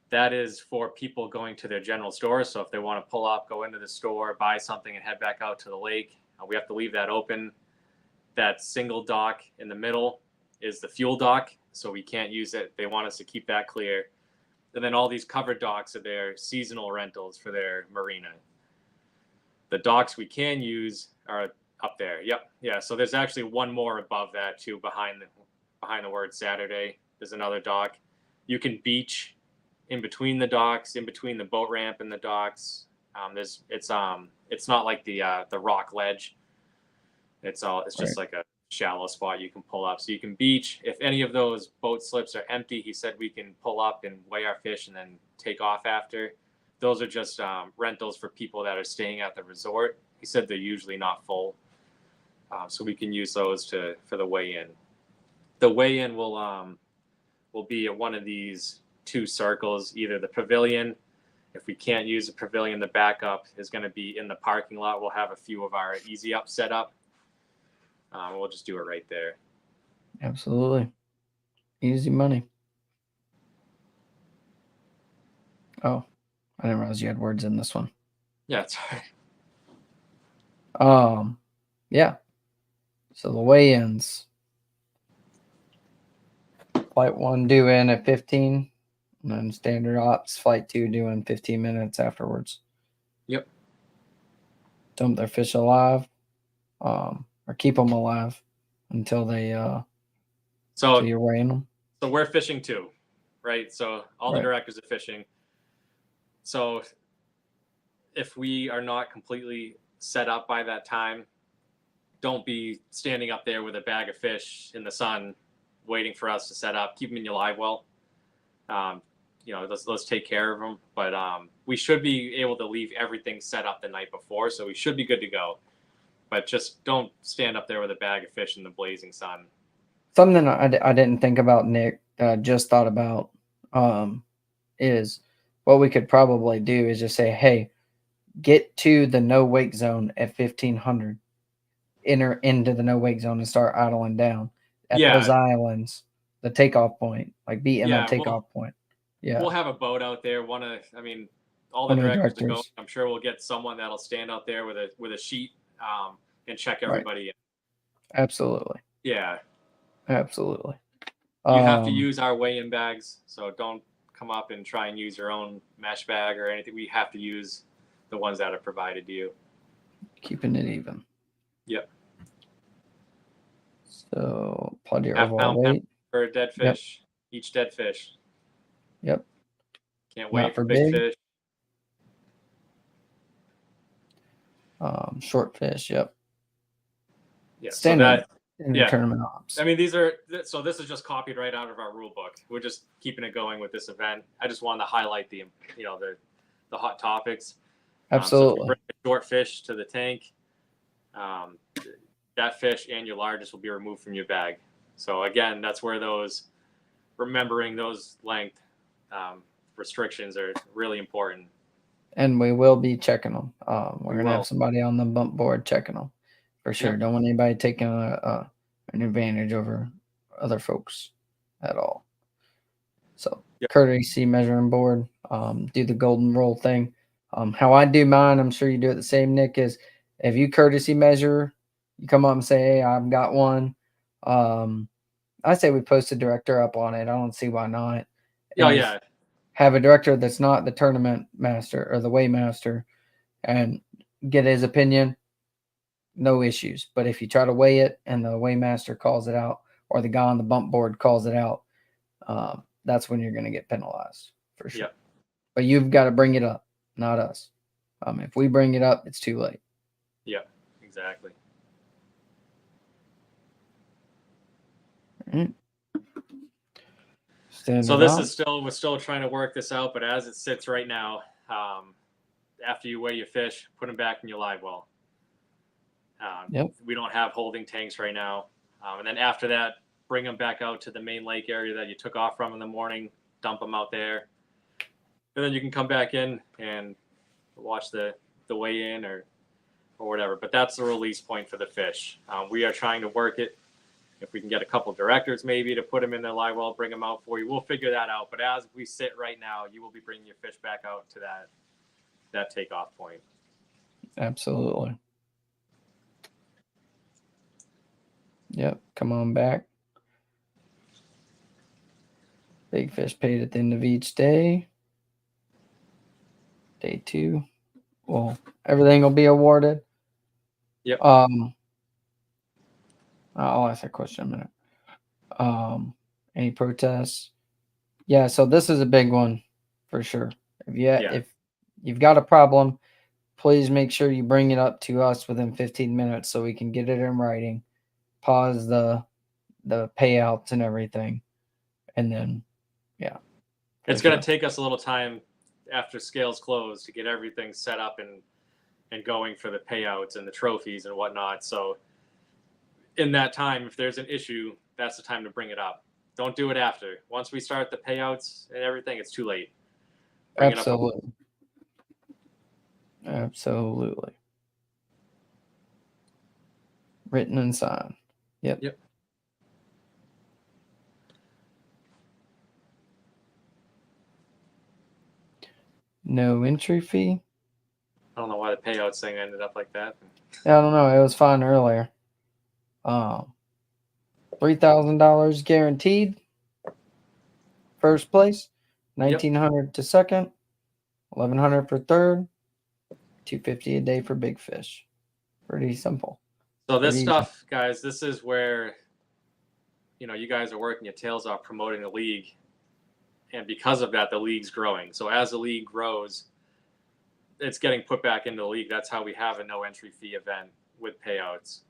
that is for people going to their general store. So if they want to pull up, go into the store, buy something and head back out to the lake, we have to leave that open. That single dock in the middle is the fuel dock. So we can't use it. They want us to keep that clear. And then all these covered docks are their seasonal rentals for their marina. The docks we can use are up there. Yep. Yeah. So there's actually one more above that too, behind the word Saturday. There's another dock. You can beach in between the docks, in between the boat ramp and the docks. It's not like the rock ledge. It's just like a shallow spot you can pull up, so you can beach. If any of those boat slips are empty, he said we can pull up and weigh our fish and then take off after. Those are just rentals for people that are staying at the resort. He said they're usually not full, so we can use those for the weigh-in. The weigh-in will be at one of these two circles, either the pavilion. If we can't use the pavilion, the backup is going to be in the parking lot. We'll have a few of our easy up set up. We'll just do it right there.
Absolutely. Easy money. Oh, I didn't realize you had words in this one.
Yeah, it's all right.
Yeah. So the weigh-ins. Flight 1 due in at 15, and then standard ops, Flight 2 due in 15 minutes afterwards.
Yep.
Dump their fish alive. Or keep them alive until they so you're weighing them.
So we're fishing too, right? So all the directors are fishing. So if we are not completely set up by that time, don't be standing up there with a bag of fish in the sun waiting for us to set up. Keep them in your live well. Let's take care of them. But we should be able to leave everything set up the night before, so we should be good to go. But just don't stand up there with a bag of fish in the blazing sun.
Something I didn't think about, Nick, that I just thought about is what we could probably do is just say, hey, get to the no wake zone at 1500. Enter into the no wake zone and start idling down at those islands, the takeoff point, like be in that takeoff point. Yeah.
We'll have a boat out there. All the directors are going. I'm sure we'll get someone that'll stand out there with a sheet and check everybody in.
Absolutely.
Yeah.
Absolutely.
You have to use our weigh-in bags, so don't come up and try and use your own mesh bag or anything. We have to use the ones that are provided to you.
Keeping it even.
Yep.
So plenty of
half-pound
weight
for a dead fish. Yep. Each dead fish.
Yep.
Can't wait for big fish.
Short fish. Yep.
Yeah.
Standard in the tournament ops.
I mean, this is just copied right out of our rule book. We're just keeping it going with this event. I just wanted to highlight the hot topics.
Absolutely.
So if you bring a short fish to the tank, that fish and your largest will be removed from your bag. So again, that's where remembering those length restrictions are really important.
And we will be checking them. We're going to have somebody on the bump board checking them for sure. Yep. Don't want anybody taking an advantage over other folks at all. So courtesy measuring board, do the golden rule thing. How I do mine, I'm sure you do it the same, Nick, is if you courtesy measure, you come up and say, hey, I've got one. I say we post a director up on it. I don't see why not.
And
have a director that's not the tournament master or the weigh master and get his opinion, no issues. But if you try to weigh it and the weigh master calls it out or the guy on the bump board calls it out, that's when you're going to get penalized for sure.
Yep.
But you've got to bring it up, not us. If we bring it up, it's too late.
Yeah, exactly.
Mm-hmm.
So we're still trying to work this out, but as it sits right now, after you weigh your fish, put them back in your live well. We don't have holding tanks right now. And then after that, bring them back out to the main lake area that you took off from in the morning, dump them out there. And then you can come back in and watch the weigh in or whatever. But that's the release point for the fish. We are trying to work it. If we can get a couple directors maybe to put them in their live well, bring them out for you, we'll figure that out. But as we sit right now, you will be bringing your fish back out to that takeoff point.
Absolutely. Yep. Come on back. Big fish paid at the end of each day. Day 2. Well, everything will be awarded.
Yep.
I'll ask that question in a minute. Any protests? Yeah, so this is a big one for sure. If you've got a problem, please make sure you bring it up to us within 15 minutes so we can get it in writing, pause the payouts and everything, and then
it's going to take us a little time after scales close to get everything set up and going for the payouts and the trophies and whatnot. So in that time, if there's an issue, that's the time to bring it up. Don't do it after. Once we start the payouts and everything, it's too late.
Absolutely. Absolutely. Written and signed. Yep. No entry fee.
I don't know why the payouts thing ended up like that.
Yeah, I don't know. It was fine earlier. $3,000 guaranteed. First place, $1,900 to second, $1,100 for third, $250 a day for big fish. Pretty simple.
So this stuff, guys, this is where you guys are working your tails off promoting the league, and because of that, the league's growing. So as the league grows, it's getting put back into the league. That's how we have a no entry fee event with payouts.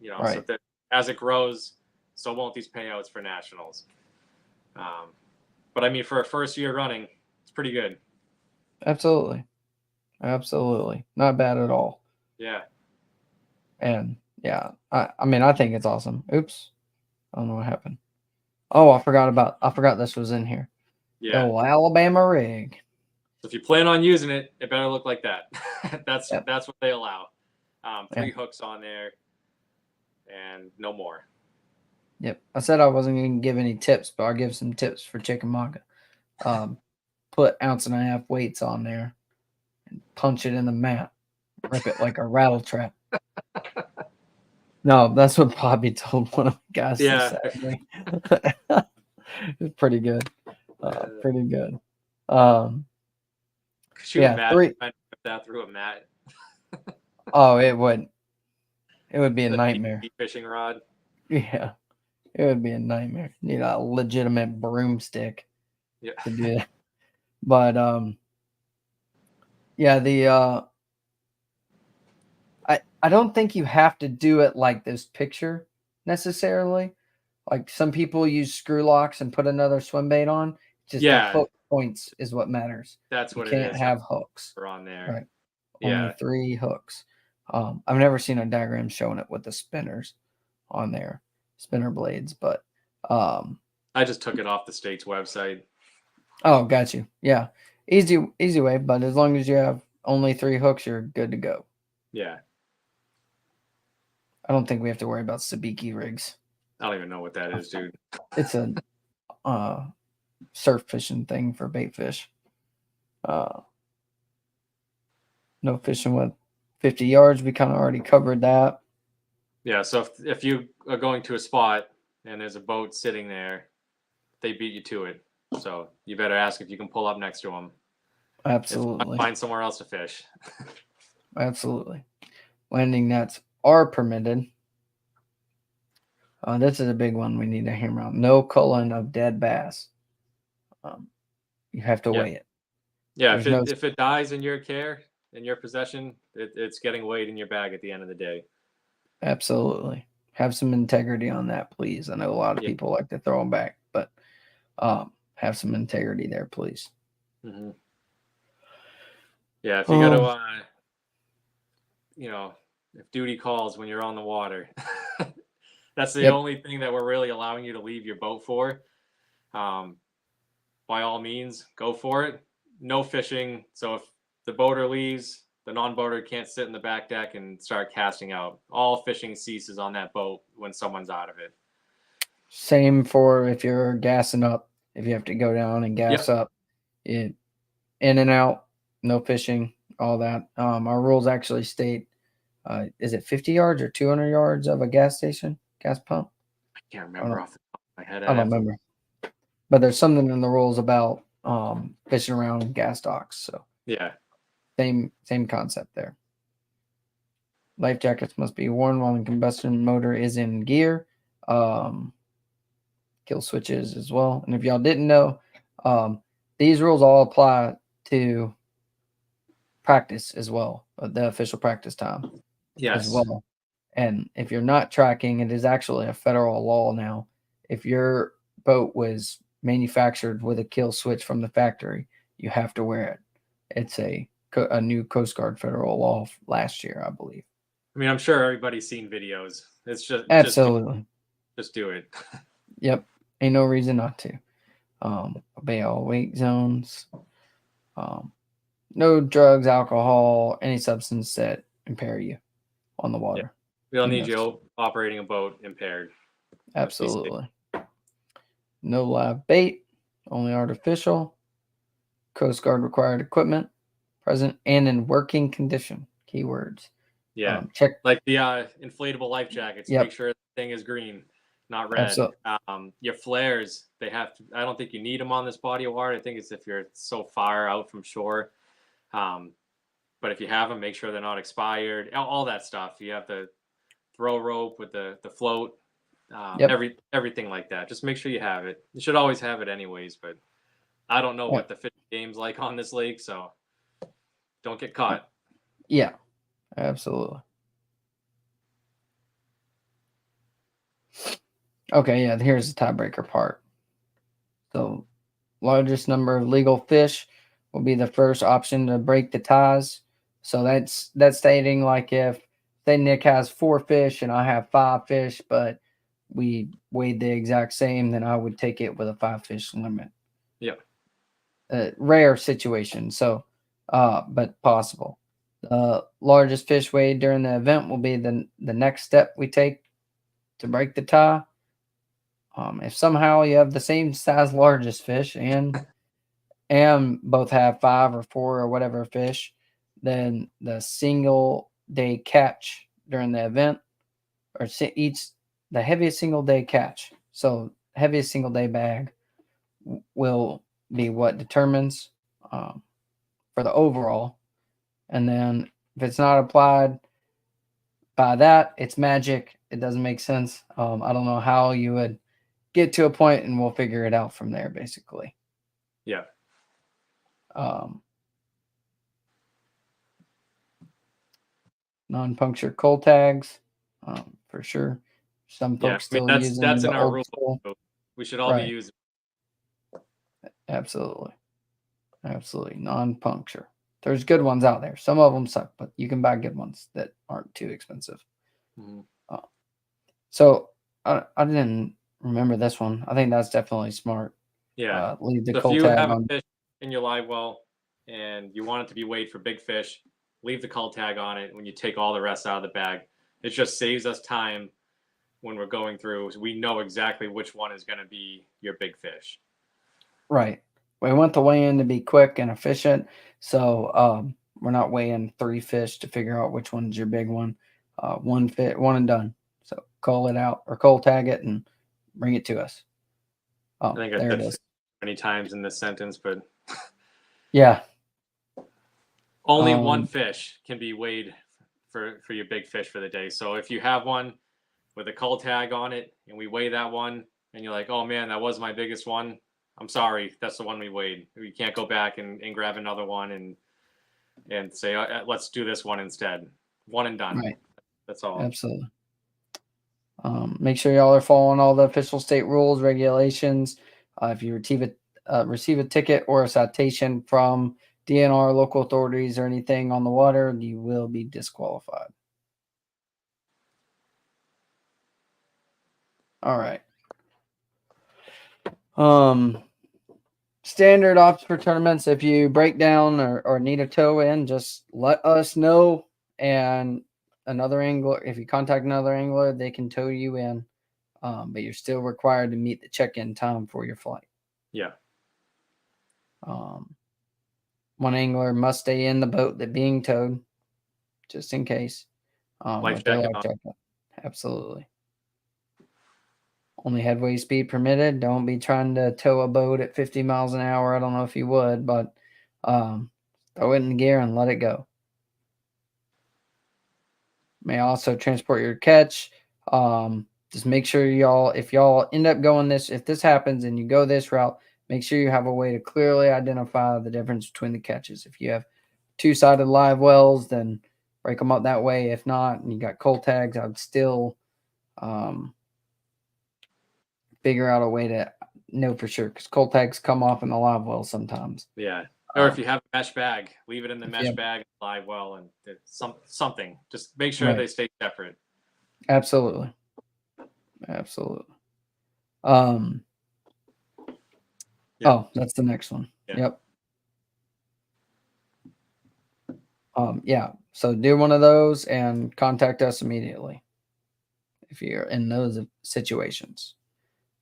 you know,
Right.
so that as it grows, so won't these payouts for nationals. But I mean, for a first year running, it's pretty good.
Absolutely. Absolutely. Not bad at all.
Yeah.
And yeah, I mean, I think it's awesome. Oops. I don't know what happened. Oh, I forgot this was in here.
Yeah.
The Alabama rig.
So if you plan on using it, it better look like that. That's what they allow. 3 hooks on there and no more.
Yep. I said I wasn't going to give any tips, but I'll give some tips for Chickamauga. Put 1.5 ounce weights on there and punch it in the mat. Rip it like a rattle trap. No, that's what Bobby told one of the guys this Saturday. It's pretty good. Pretty good.
Could you imagine trying to put that through a mat?
Oh, it would. It would be a nightmare.
Fishing rod.
Yeah, it would be a nightmare. You need a legitimate broomstick to do that. But yeah, I don't think you have to do it like this picture necessarily. Like some people use screw locks and put another swim bait on. Just the hook points is what matters.
That's what
you can't have hooks
on there.
Right. Only 3 hooks. I've never seen a diagram showing it with the spinners on there, spinner blades, but
I just took it off the state's website.
Oh, got you. Yeah. Easy way, but as long as you have only 3 hooks, you're good to go.
Yeah.
I don't think we have to worry about sabiki rigs.
I don't even know what that is, dude.
It's a surf fishing thing for bait fish. No fishing with 50 yards. We kind of already covered that.
Yeah, so if you are going to a spot and there's a boat sitting there, they beat you to it. So you better ask if you can pull up next to them.
Absolutely.
Find somewhere else to fish.
Absolutely. Landing nets are permitted. This is a big one we need to hammer out. No culling of dead bass. You have to weigh it.
Yeah, if it dies in your care, in your possession, it's getting weighed in your bag at the end of the day.
Absolutely. Have some integrity on that, please. I know a lot of people like to throw them back, but have some integrity there, please.
Mm-hmm. Yeah, if you got to, if duty calls when you're on the water, that's the only thing that we're really allowing you to leave your boat for. By all means, go for it. No fishing. So if the boater leaves, the non-boater can't sit in the back deck and start casting out. All fishing ceases on that boat when someone's out of it.
Same for if you're gassing up. If you have to go down and gas up, in and out, no fishing, all that. Our rules actually state, is it 50 yards or 200 yards of a gas station, gas pump?
I can't remember off the top of my head.
I don't remember. But there's something in the rules about fishing around gas docks. So
yeah,
same concept there. Life jackets must be worn while the combustion motor is in gear. Kill switches as well. And if y'all didn't know, these rules all apply to practice as well, the official practice time as well. And if you're not tracking, it is actually a federal law now. If your boat was manufactured with a kill switch from the factory, you have to wear it. It's a new Coast Guard federal law last year, I believe.
I mean, I'm sure everybody's seen videos. It's just
absolutely
just do it.
Yep, ain't no reason not to. Obey all weight zones. No drugs, alcohol, any substance that impair you on the water.
We don't need you operating a boat impaired.
Absolutely. No live bait, only artificial. Coast Guard required equipment, present and in working condition. Keywords.
Yeah. Check like the inflatable life jackets. Make sure the thing is green, not red. Absolutely. Your flares, they have to. I don't think you need them on this body of water. I think it's if you're so far out from shore. But if you have them, make sure they're not expired. All that stuff. You have the throw rope with the float. Everything like that. Just make sure you have it. You should always have it anyways, but I don't know what the fishing game's like on this lake, so don't get caught.
Yeah, absolutely. Okay, yeah, here's the tiebreaker part. So, largest number of legal fish will be the first option to break the ties. So that's stating like if say Nick has 4 fish and I have 5 fish, but we weighed the exact same, then I would take it with a 5 fish limit.
Yeah.
Rare situation, so but possible. The largest fish weighed during the event will be the next step we take to break the tie. If somehow you have the same size largest fish and both have 5 or 4 or whatever fish, then the single day catch during the event or each the heaviest single day catch. So heaviest single day bag will be what determines for the overall. And then if it's not applied by that, it's magic. It doesn't make sense. I don't know how you would get to a point, and we'll figure it out from there, basically.
Yeah.
Non-puncture cold tags, for sure. Some folks still using
that's
the
in our
old
rule
school.
book. We should all be using.
Absolutely. Absolutely. Non-puncture. There's good ones out there. Some of them suck, but you can buy good ones that aren't too expensive.
Mm-hmm.
So I didn't remember this one. I think that's definitely smart.
Yeah.
Leave the
so
cold
if you
tag
have
on.
a fish in your live well and you want it to be weighed for big fish, leave the cull tag on it when you take all the rest out of the bag. It just saves us time when we're going through. So we know exactly which one is going to be your big fish.
Right. We want the weigh-in to be quick and efficient. So we're not weighing 3 fish to figure out which one's your big one. One fit, one and done. So call it out or cold tag it and bring it to us.
I think I said fish many times in this sentence, but
yeah.
Only one fish can be weighed for your big fish for the day. So if you have one with a cull tag on it and we weigh that one and you're like, oh man, that was my biggest one, I'm sorry, that's the one we weighed. You can't go back and grab another one and say, let's do this one instead. One and done.
Right.
That's all.
Absolutely. Make sure y'all are following all the official state rules, regulations. If you receive a ticket or a citation from DNR, local authorities, or anything on the water, you will be disqualified. All right. Standard ops for tournaments. If you break down or need a tow in, just let us know. And another angler, if you contact another angler, they can tow you in. But you're still required to meet the check-in time for your flight.
Yeah.
One angler must stay in the boat that's being towed, just in case.
Life jacket on.
Absolutely. Only headway speed permitted. Don't be trying to tow a boat at 50 miles an hour. I don't know if you would, but throw it in the gear and let it go. May also transport your catch. Just make sure if y'all end up going if this happens and you go this route, make sure you have a way to clearly identify the difference between the catches. If you have 2-sided live wells, then break them up that way. If not, and you got cold tags, I'd still figure out a way to know for sure, because cold tags come off in the live well sometimes.
Yeah. Or if you have a mesh bag, leave it in the mesh bag, live well, and something. Just make sure they stay separate.
Absolutely. Absolutely. Oh, that's the next one. Yep. Yeah. So do one of those and contact us immediately if you're in those situations.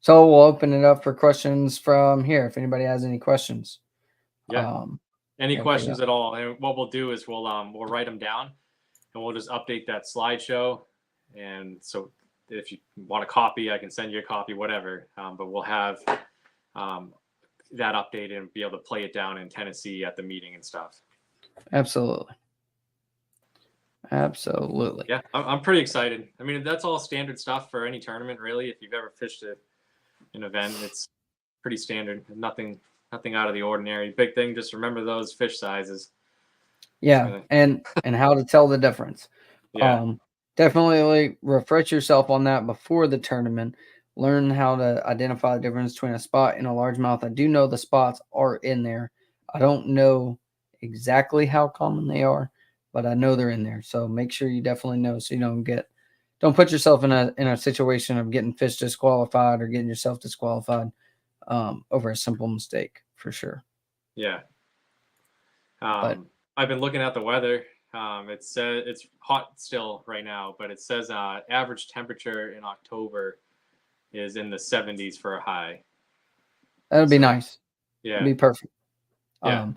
So we'll open it up for questions from here. If anybody has any questions.
Yeah. Any questions at all? And what we'll do is we'll write them down and we'll just update that slideshow. And so if you want a copy, I can send you a copy, whatever. But we'll have that updated and be able to play it down in Tennessee at the meeting and stuff.
Absolutely. Absolutely.
Yeah, I'm pretty excited. I mean, that's all standard stuff for any tournament, really. If you've ever fished an event, it's pretty standard. Nothing out of the ordinary. Big thing, just remember those fish sizes.
Yeah, and how to tell the difference.
Yeah.
definitely refresh yourself on that before the tournament. Learn how to identify the difference between a spot and a largemouth. I do know the spots are in there. I don't know exactly how common they are, but I know they're in there. So make sure you definitely know so you don't put yourself in a situation of getting fish disqualified or getting yourself disqualified over a simple mistake for sure.
Yeah. I've been looking at the weather. It says it's hot still right now, but it says average temperature in October is in the 70s for a high.
That'd be nice.
Yeah.
It'd be perfect.
Yeah.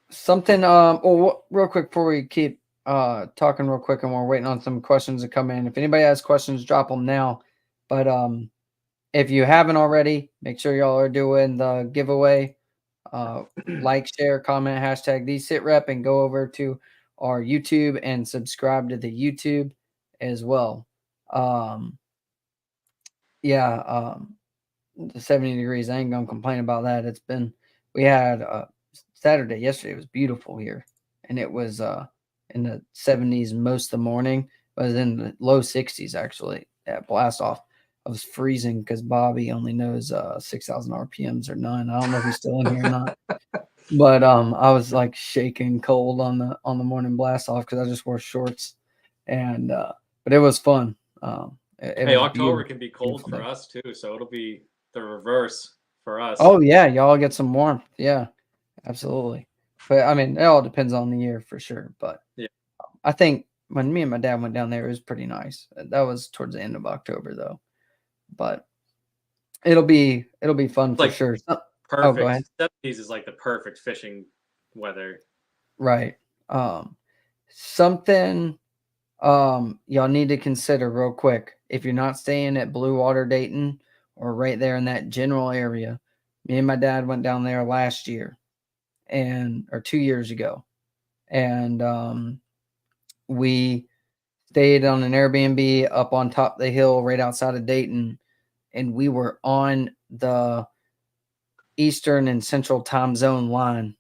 Something real quick before we keep talking real quick and we're waiting on some questions to come in. If anybody has questions, drop them now. But if you haven't already, make sure y'all are doing the giveaway. Like, share, comment, hashtag the SITREP, and go over to our YouTube and subscribe to the YouTube as well. The 70 degrees, I ain't gonna complain about that. We had Saturday yesterday, it was beautiful here, and it was in the 70s most of the morning. It was in the low 60s actually at blast off. I was freezing because Bobby only knows 6,000 RPMs or none. I don't know if he's still in here or not. But I was like shaking cold on the morning blast off because I just wore shorts, and but it was fun.
Hey, October can be cold for us too, so it'll be the reverse for us.
Oh yeah, y'all get some warmth. Yeah, absolutely. But I mean, it all depends on the year for sure. But
yeah,
I think when me and my dad went down there, it was pretty nice. That was towards the end of October though. But it'll be fun for sure.
Perfect. Oh, go ahead. 70s is like the perfect fishing weather.
Right. Something y'all need to consider real quick. If you're not staying at Blue Water Dayton or right there in that general area, me and my dad went down there last year or 2 years ago. And we stayed on an Airbnb up on top of the hill right outside of Dayton, and we were on the Eastern and Central time zone line.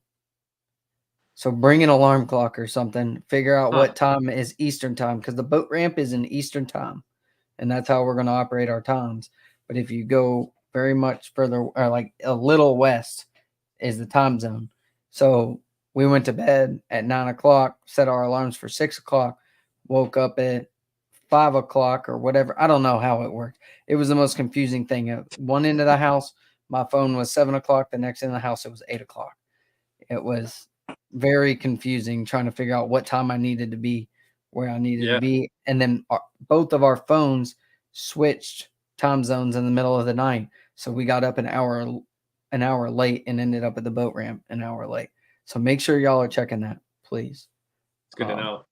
So bring an alarm clock or something. Figure out what time is Eastern time, because the boat ramp is in Eastern time, and that's how we're going to operate our times. But if you go very much further, or like a little west, is the time zone. So we went to bed at 9 o'clock, set our alarms for 6 o'clock, woke up at 5 o'clock or whatever. I don't know how it worked. It was the most confusing thing. At one end of the house, my phone was 7 o'clock. The next end of the house, it was 8 o'clock. It was very confusing trying to figure out what time I needed to be where I needed to be. And then both of our phones switched time zones in the middle of the night. So we got up an hour late and ended up at the boat ramp an hour late. So make sure y'all are checking that, please.
It's good to know.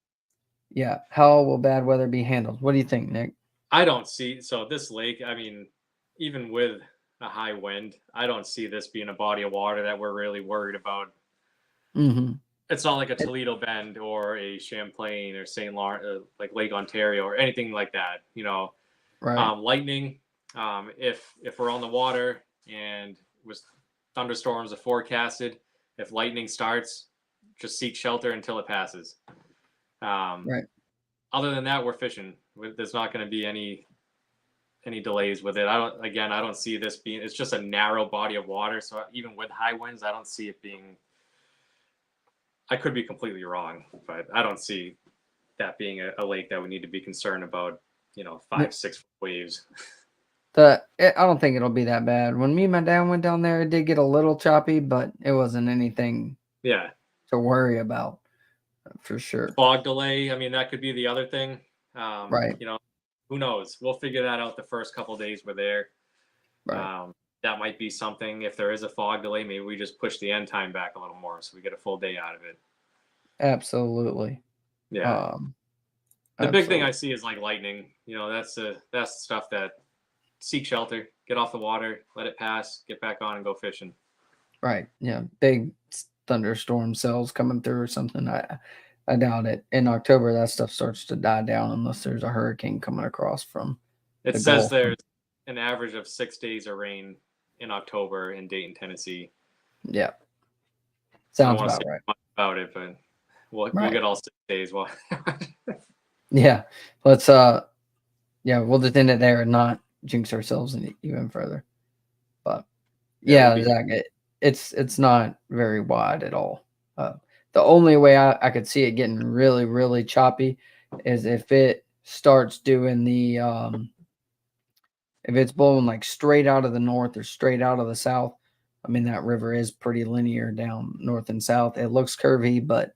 Yeah. How will bad weather be handled? What do you think, Nick?
I don't see. So this lake, I mean, even with a high wind, I don't see this being a body of water that we're really worried about.
Mm-hmm.
It's not like a Toledo Bend or a Champlain or St. Lawrence, like Lake Ontario or anything like that. You know,
right.
Lightning. If we're on the water and was thunderstorms are forecasted, if lightning starts, just seek shelter until it passes.
Right.
Other than that, we're fishing. There's not going to be any delays with it. I don't see this being. It's just a narrow body of water. So even with high winds, I don't see it being. I could be completely wrong, but I don't see that being a lake that we need to be concerned about. 5-6 foot waves.
I don't think it'll be that bad. When me and my dad went down there, it did get a little choppy, but it wasn't anything. To worry about, for sure.
Fog delay. I mean, that could be the other thing.
Right.
Who knows? We'll figure that out the first couple days we're there.
Right.
That might be something. If there is a fog delay, maybe we just push the end time back a little more so we get a full day out of it.
Absolutely.
Yeah. The big thing I see is like lightning. That's the stuff that seek shelter, get off the water, let it pass, get back on and go fishing.
Right. Yeah. Big thunderstorm cells coming through or something. I doubt it. In October, that stuff starts to die down unless there's a hurricane coming across from.
It says there's an average of 6 days of rain in October in Dayton, Tennessee.
Yeah. Sounds about right.
Much about it, but we'll get all 6 days.
Yeah. Let's we'll just end it there and not jinx ourselves even further. But yeah, Zach, it's not very wide at all. The only way I could see it getting really, really choppy is if it starts doing the if it's blowing like straight out of the north or straight out of the south. I mean, that river is pretty linear down north and south. It looks curvy, but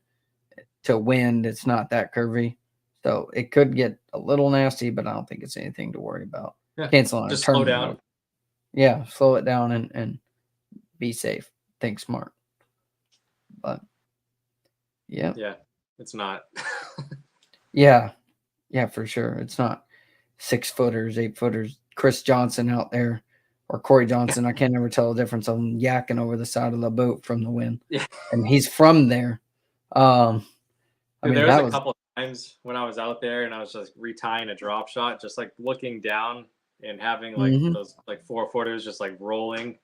to wind, it's not that curvy. So it could get a little nasty, but I don't think it's anything to worry about.
Yeah.
Canceling
Just
a tournament.
Slow down.
Yeah, slow it down and be safe. Think smart. But yeah.
Yeah, it's not.
Yeah, for sure. It's not 6 footers, 8 footers. Chris Johnson out there or Corey Johnson. I can't ever tell the difference of them yakking over the side of the boat from the wind.
Yeah.
And he's from there. I mean,
there was a couple times when I was out there and I was just retying a drop shot, just like looking down and having like those like 4 footers just like rolling.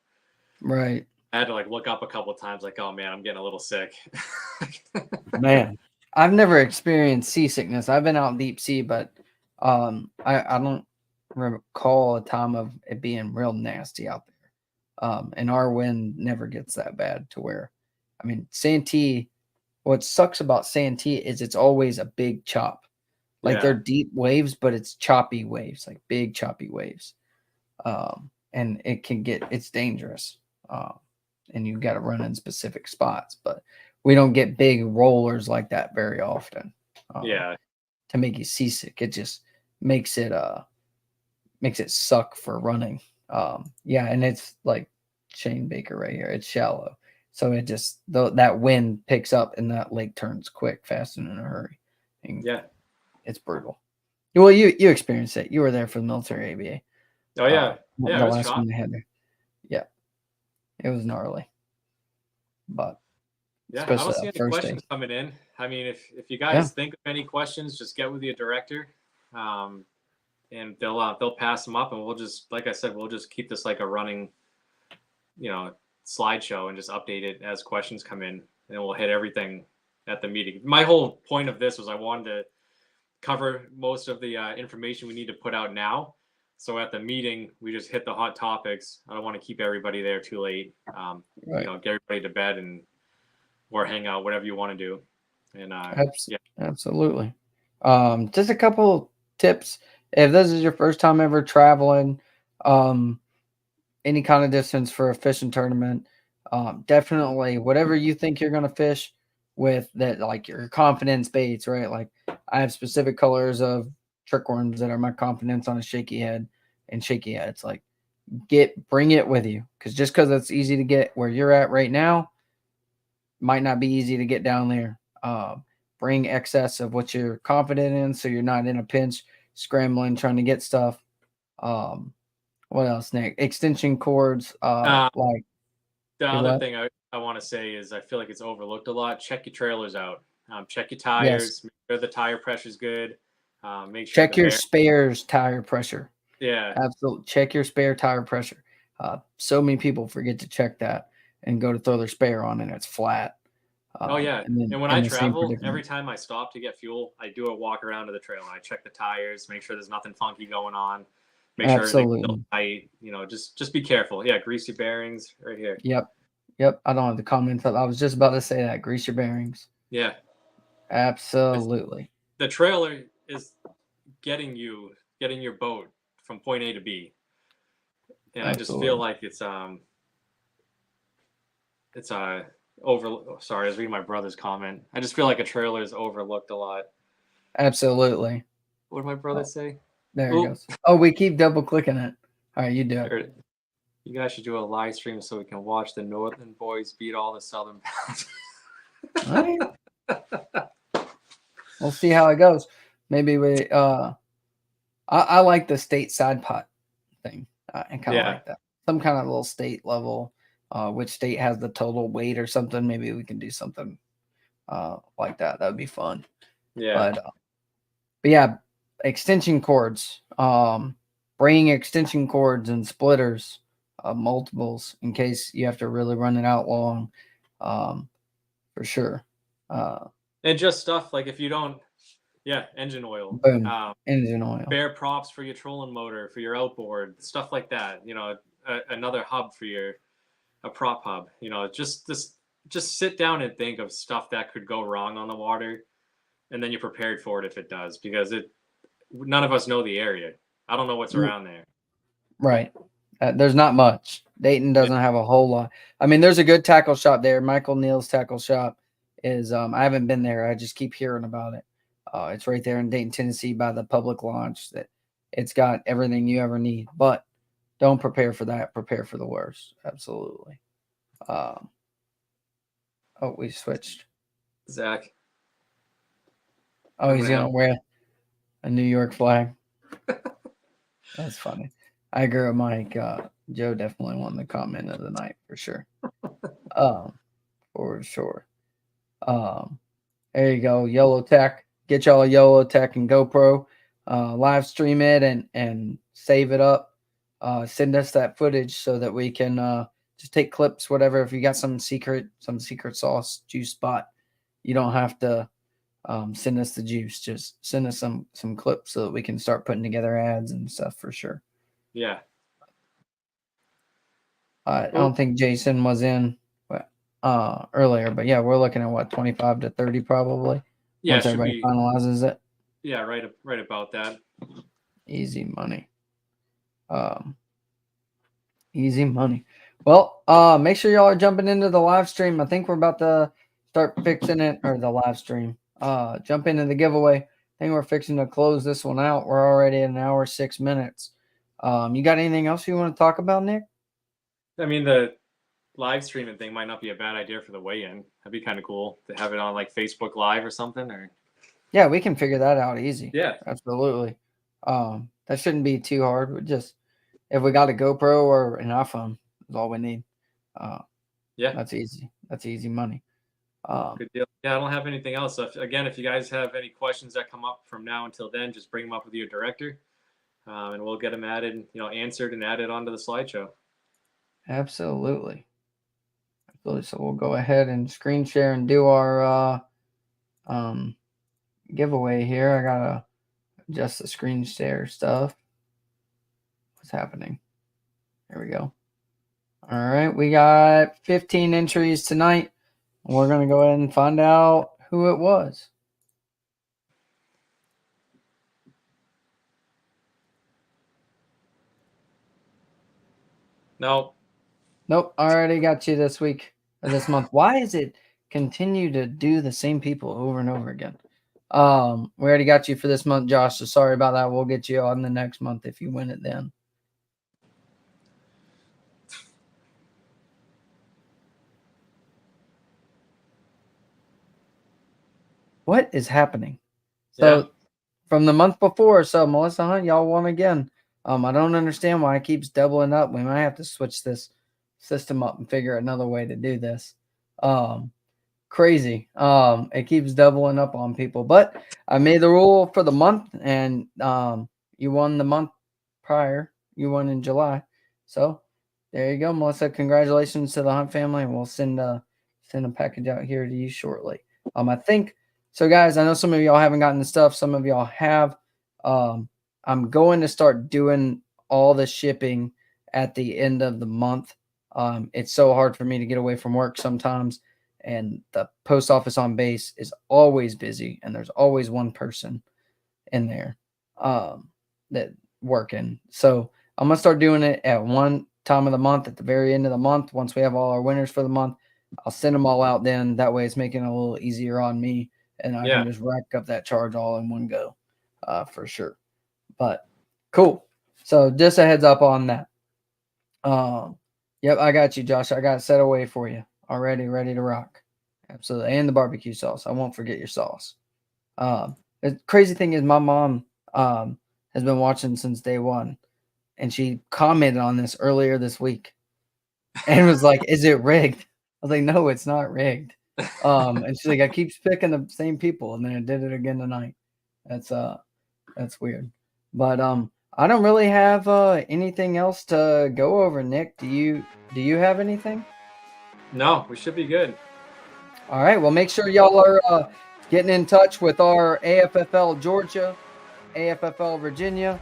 Right.
I had to like look up a couple of times, like, oh man, I'm getting a little sick.
Man, I've never experienced seasickness. I've been out in deep sea, but I don't recall a time of it being real nasty out there. And our wind never gets that bad to where, I mean, Santee. What sucks about Santee is it's always a big chop. Like they're deep waves, but it's choppy waves, like big choppy waves. And it's dangerous. And you've got to run in specific spots, but we don't get big rollers like that very often. To make you seasick, it just makes it suck for running. And it's like Shane Baker right here. It's shallow. So it just that wind picks up and that lake turns quick, fast, and in a hurry. And it's brutal. Well, you experienced it. You were there for the military ABA.
Oh yeah,
the last one they had there. Yeah, it was gnarly. But
I don't see any questions coming in. I mean, if you guys think of any questions, just get with your director, and they'll pass them up, and we'll just, like I said, we'll just keep this like a running, slideshow and just update it as questions come in, and we'll hit everything at the meeting. My whole point of this was I wanted to cover most of the information we need to put out now, so at the meeting we just hit the hot topics. I don't want to keep everybody there too late. Get everybody to bed or hang out, whatever you want to do. And
absolutely. Just a couple tips if this is your first time ever traveling any kind of distance for a fishing tournament. Definitely whatever you think you're going to fish with, that like your confidence baits, right? Like I have specific colors of trick-worms that are my confidence on a shaky head and shaky heads. Like bring it with you, because just because it's easy to get where you're at right now might not be easy to get down there. Bring excess of what you're confident in, so you're not in a pinch scrambling trying to get stuff. What else, Nick? Extension cords. Like
the other thing I want to say is I feel like it's overlooked a lot. Check your trailers out. Check your tires. Make sure the tire pressure is good. Make sure
check your spares tire pressure.
Yeah,
absolutely. Check your spare tire pressure. So many people forget to check that and go to throw their spare on and it's flat.
And when I travel, every time I stop to get fuel, I do a walk around to the trail and I check the tires, make sure there's nothing funky going on, make sure everything's still tight. Just be careful. Yeah, grease your bearings right here.
Yep. I don't have the comments. I was just about to say that. Grease your bearings.
Yeah,
absolutely.
The trailer is getting your boat from point A to B, and I just feel like it's sorry, I was reading my brother's comment. I just feel like a trailer is overlooked a lot.
Absolutely.
What did my brother say?
There he goes. Oh, we keep double clicking it. All right, you do it.
You guys should do a live stream so we can watch the northern boys beat all the southern pals.
All right. We'll see how it goes. Maybe we I like the state side pot thing. I kind of like that. Some kind of little state level. Which state has the total weight or something. Maybe we can do something like that. That would be fun.
Yeah.
But yeah, extension cords. Bring extension cords and splitters, multiples, in case you have to really run it out long. For sure.
And just stuff like if you don't Yeah, engine oil.
Boom. Engine oil.
Spare props for your trolling motor, for your outboard, stuff like that. You know, another hub for a prop hub. You know, just sit down and think of stuff that could go wrong on the water, and then you're prepared for it if it does, because none of us know the area. I don't know what's around there.
Right. There's not much. Dayton doesn't have a whole lot. I mean, there's a good tackle shop there. Michael Neal's tackle shop is, I haven't been there. I just keep hearing about it. It's right there in Dayton, Tennessee by the public launch. That it's got everything you ever need, but don't prepare for that. Prepare for the worst. Absolutely. Oh, we switched.
Zach.
Oh, he's going to wear a New York flag. That's funny. I agree with Mike. Joe definitely won the comment of the night for sure. For sure. There you go. YOLO Tech. Get y'all a YOLO Tech and GoPro. Live stream it and save it up. Send us that footage so that we can just take clips, whatever. If you got some secret sauce juice spot, you don't have to send us the juice. Just send us some clips so that we can start putting together ads and stuff for sure.
Yeah.
I don't think Jason was in earlier, but yeah, we're looking at what, 25 to 30 probably.
Yeah,
once everybody finalizes it.
Yeah, right about that.
Easy money. Easy money. Well, make sure y'all are jumping into the live stream. I think we're about to start fixing it, or the live stream. Jump into the giveaway. I think we're fixing to close this one out. We're already at 1 hour 6 minutes. You got anything else you want to talk about, Nick?
I mean, the live streaming thing might not be a bad idea for the weigh-in. That'd be kind of cool to have it on like Facebook Live or something. Or
yeah, we can figure that out easy.
Yeah,
absolutely. That shouldn't be too hard. We just, if we got a GoPro or an iPhone, is all we need.
Yeah,
that's easy. That's easy money.
Good deal. Yeah, I don't have anything else. So if you guys have any questions that come up from now until then, just bring them up with your director, and we'll get them added, answered and added onto the slideshow.
Absolutely. So we'll go ahead and screen share and do our giveaway here. I gotta adjust the screen share stuff. What's happening? There we go. All right, we got 15 entries tonight. We're gonna go ahead and find out who it was. Nope, I already got you this week or this month. Why is it continue to do the same people over and over again? We already got you for this month, Josh, so sorry about that. We'll get you on the next month if you win it then. What is happening? So from the month before, so Melissa Hunt, y'all won again. I don't understand why it keeps doubling up. We might have to switch this system up and figure another way to do this. Crazy. It keeps doubling up on people, but I made the rule for the month, and you won the month prior. You won in July, so there you go, Melissa. Congratulations to the Hunt family, and we'll send a package out here to you shortly. I think so, guys. I know some of y'all haven't gotten the stuff. Some of y'all have. I'm going to start doing all the shipping at the end of the month. It's so hard for me to get away from work sometimes, and the post office on base is always busy, and there's always one person in there that working. So I'm gonna start doing it at one time of the month, at the very end of the month. Once we have all our winners for the month, I'll send them all out then. That way it's making it a little easier on me, and I can just rack up that charge all in one go for sure. But cool. So just a heads up on that. Yep, I got you, Josh. I got it set away for you already, ready to rock. Absolutely. And the barbecue sauce. I won't forget your sauce. The crazy thing is my mom has been watching since day one, and she commented on this earlier this week and was like, is it rigged? I was like, no, it's not rigged. And she's like, I keep picking the same people, and then I did it again tonight. That's weird. But I don't really have anything else to go over, Nick. Do you have anything?
No, we should be good.
All right. Well, make sure y'all are getting in touch with our AFFL Georgia, AFFL Virginia,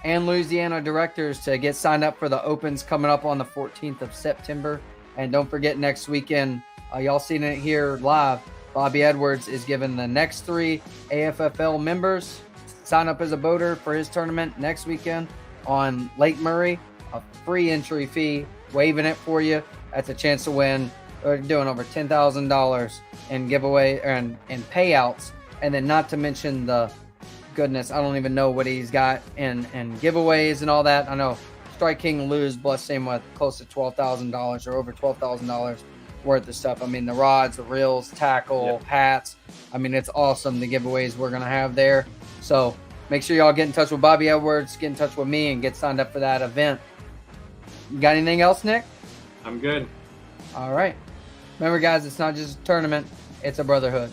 and Louisiana directors to get signed up for the Opens coming up on the 14th of September. And don't forget, next weekend, y'all seen it here live, Bobby Edwards is giving the next 3 AFFL members sign up as a boater for his tournament next weekend on Lake Murray, a free entry fee, waiving it for you. That's a chance to win. We're doing over $10,000 in giveaway and payouts. And then not to mention the goodness, I don't even know what he's got in giveaways and all that. I know Strike King Lou's blessed him with close to $12,000 or over $12,000 worth of stuff. I mean, the rods, the reels, tackle, hats. I mean, it's awesome, the giveaways we're going to have there. So make sure y'all get in touch with Bobby Edwards, get in touch with me, and get signed up for that event. You got anything else, Nick?
I'm good.
All right. Remember, guys, it's not just a tournament. It's a brotherhood.